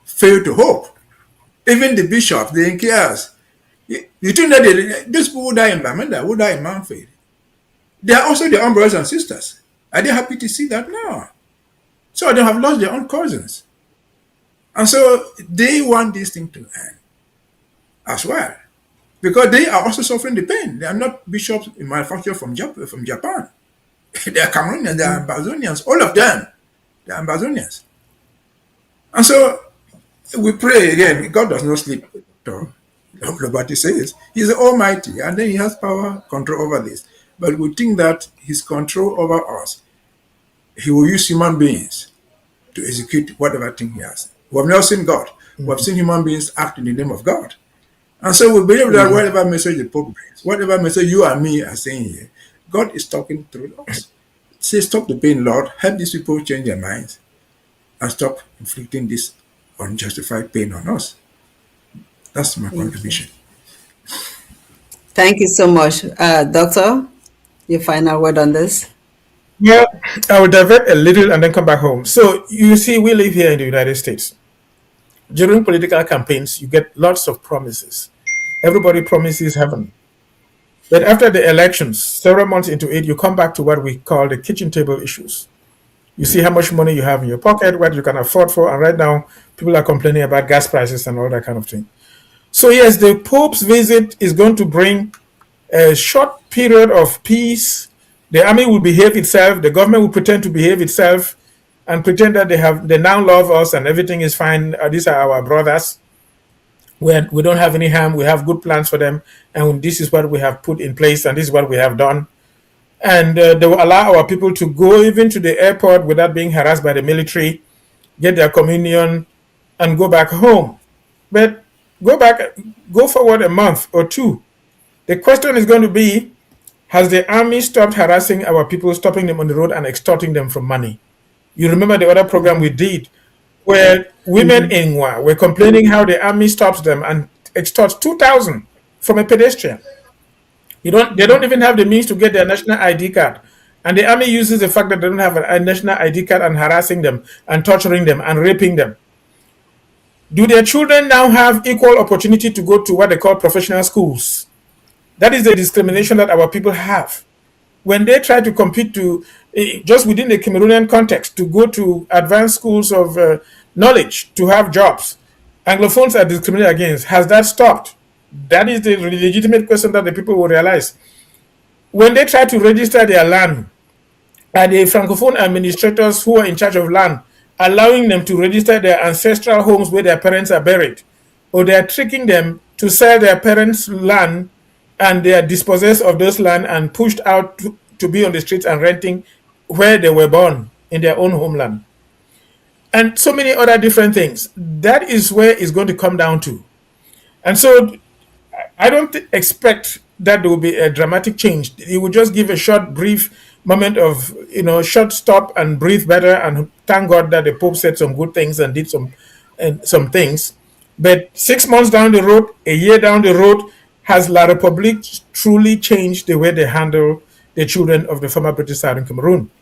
fail to hope. Even the bishops, the NKRs, you think that these people who die in Bamenda, who die in Manfred, they are also their own brothers and sisters. Are they happy to see that? No. So they have lost their own cousins. And so they want this thing to end as well. Because they are also suffering the pain. They are not bishops manufactured from Japan. They are Cameroonians, they are Ambazonians, all of them. They are Ambazonians. And so we pray again, God does not sleep. Lobati says, He's the Almighty, and then He has power, control over this. But we think that His control over us, He will use human beings to execute whatever thing He has. We have never seen God. We have seen human beings act in the name of God. And so we believe that whatever message the Pope brings, whatever message you and me are saying here, God is talking through us. Say, stop the pain, Lord. Help these people change their minds and stop inflicting this unjustified pain on us. That's my contribution. Thank you so much. Doctor, your final word on this? Yeah, I will divert a little and then come back home. So you see, we live here in the United States. During political campaigns, you get lots of promises. Everybody promises heaven. But after the elections, several months into it, you come back to what we call the kitchen table issues. You see how much money you have in your pocket, what you can afford for, and right now, people are complaining about gas prices and all that kind of thing. So yes, the Pope's visit is going to bring a short period of peace. The army will behave itself, the government will pretend to behave itself, and pretend that they now love us and everything is fine. These are our brothers. We don't have any harm. We have good plans for them, and this is what we have put in place, and this is what we have done. And they will allow our people to go even to the airport without being harassed by the military, get their communion, and go back home. But go forward a month or two. The question is going to be, has the army stopped harassing our people, stopping them on the road and extorting them for money? You remember the other program we did where women in Nwa were complaining how the army stops them and extorts 2,000 from a pedestrian. They don't even have the means to get their national ID card. And the army uses the fact that they don't have a national ID card and harassing them and torturing them and raping them. Do their children now have equal opportunity to go to what they call professional schools? That is the discrimination that our people have. When they try to compete to, just within the Cameroonian context, to go to advanced schools of knowledge, to have jobs, Anglophones are discriminated against. Has that stopped? That is the legitimate question that the people will realize. When they try to register their land, and the Francophone administrators who are in charge of land, allowing them to register their ancestral homes where their parents are buried, or they are tricking them to sell their parents' land and they are dispossessed of those land and pushed out to be on the streets and renting where they were born in their own homeland. And so many other different things. That is where it's going to come down to. And so I don't expect that there will be a dramatic change. It will just give a short, brief moment of, short stop and breathe better and thank God that the Pope said some good things and did some things. But 6 months down the road, a year down the road, has La République truly changed the way they handle the children of the former British Southern Cameroon?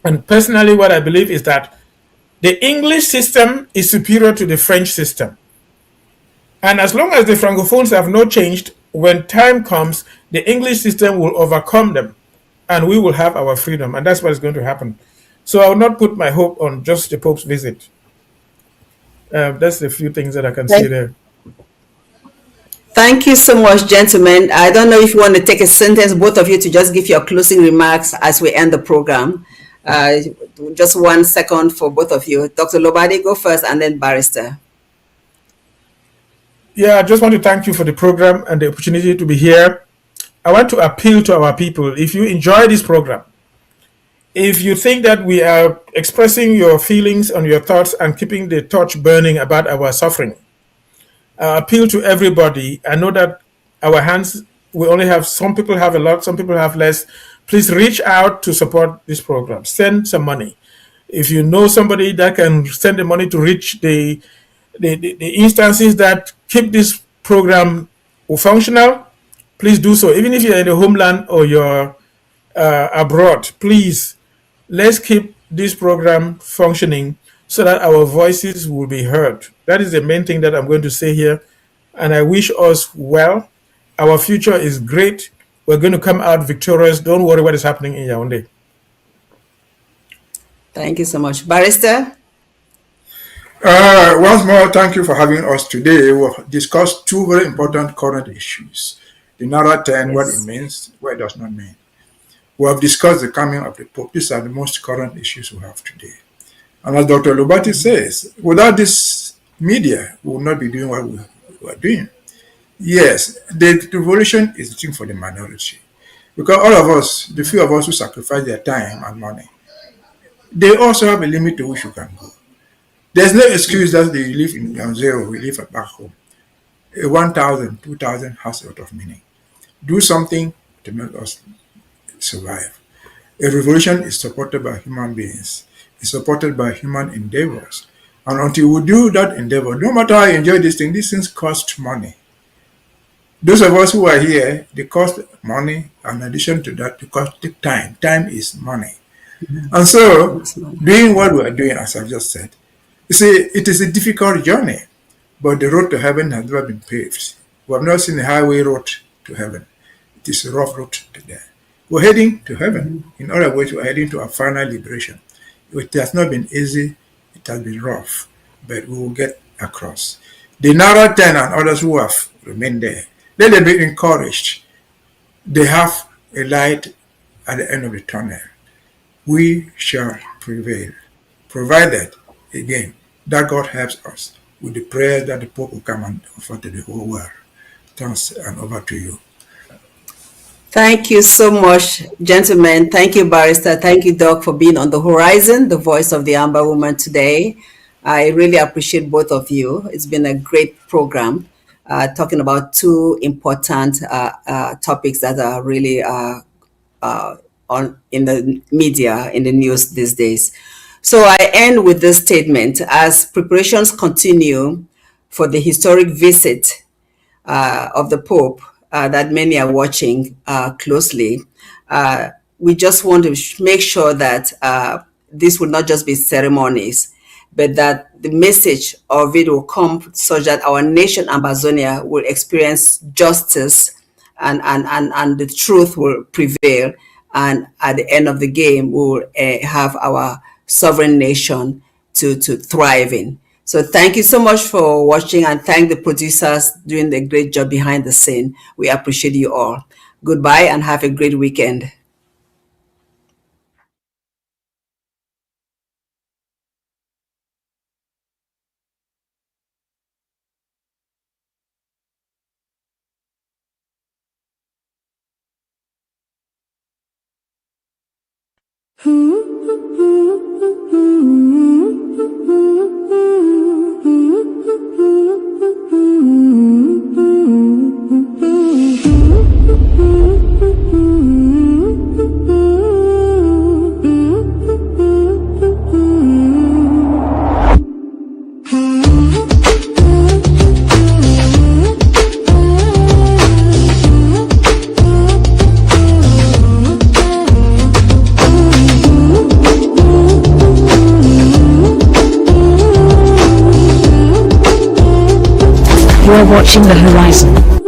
And personally, what I believe is that the English system is superior to the French system. And as long as the Francophones have not changed, when time comes, the English system will overcome them and we will have our freedom. And that's what is going to happen. So I will not put my hope on just the Pope's visit. That's the few things that I can say there. Thank you so much, gentlemen. I don't know if you want to take a sentence, both of you, to just give your closing remarks as we end the program. Just 1 second for both of you. Dr. Lobati, go first, and then Barrister. Yeah, I just want to thank you for the program and the opportunity to be here. I want to appeal to our people. If you enjoy this program, if you think that we are expressing your feelings and your thoughts and keeping the torch burning about our suffering, I appeal to everybody. I know that our hands, we only have, some people have a lot, some people have less. Please reach out to support this program. Send some money. If you know somebody that can send the money to reach the instances that keep this program functional, please do so. Even if you're in the homeland or you're abroad, please, let's keep this program functioning so that our voices will be heard. That is the main thing that I'm going to say here. And I wish us well. Our future is great. We're going to come out victorious. Don't worry what is happening in Yaoundé. Thank you so much. Barrister? Once more, thank you for having us today. We've discussed two very important current issues. The Nera 10, what it means, what it does not mean. We have discussed the coming of the Pope. These are the most current issues we have today. And as Dr. Lobati says, without this media, we will not be doing what we are doing. Yes, the revolution is the thing for the minority. Because all of us, the few of us who sacrifice their time and money, they also have a limit to which you can go. There's no excuse that they live in zero, we live back home. A 1,000, 2,000 has a lot of meaning. Do something to make us survive. A revolution is supported by human beings. It's supported by human endeavors. And until we do that endeavor, no matter how you enjoy these things cost money. Those of us who are here, they cost money. In addition to that, they cost time. Time is money. And so, doing what we are doing, as I've just said, you see, it is a difficult journey, but the road to heaven has never been paved. We have not seen a highway road to heaven. It is a rough road to there. We're heading to heaven. In other words, we're heading to our final liberation. It has not been easy, it has been rough, but we will get across. The Nera 10 and others who have remained there, let them be encouraged. They have a light at the end of the tunnel. We shall prevail, provided, again, that God helps us with the prayers that the Pope will come and offer to the whole world. Thanks, and over to you. Thank you so much, gentlemen. Thank you, Barrister. Thank you, Doc, for being on the horizon, the voice of the Amba Woman today. I really appreciate both of you. It's been a great program. talking about two important topics that are really on in the media, in the news these days. So I end with this statement: as preparations continue for the historic visit of the Pope that many are watching closely, we just want to make sure that this will not just be ceremonies, but that the message of it will come such that our nation, Ambazonia, will experience justice and the truth will prevail. And at the end of the game, we will have our sovereign nation to thrive in. So thank you so much for watching, and thank the producers doing the great job behind the scene. We appreciate you all. Goodbye and have a great weekend. You are watching the horizon.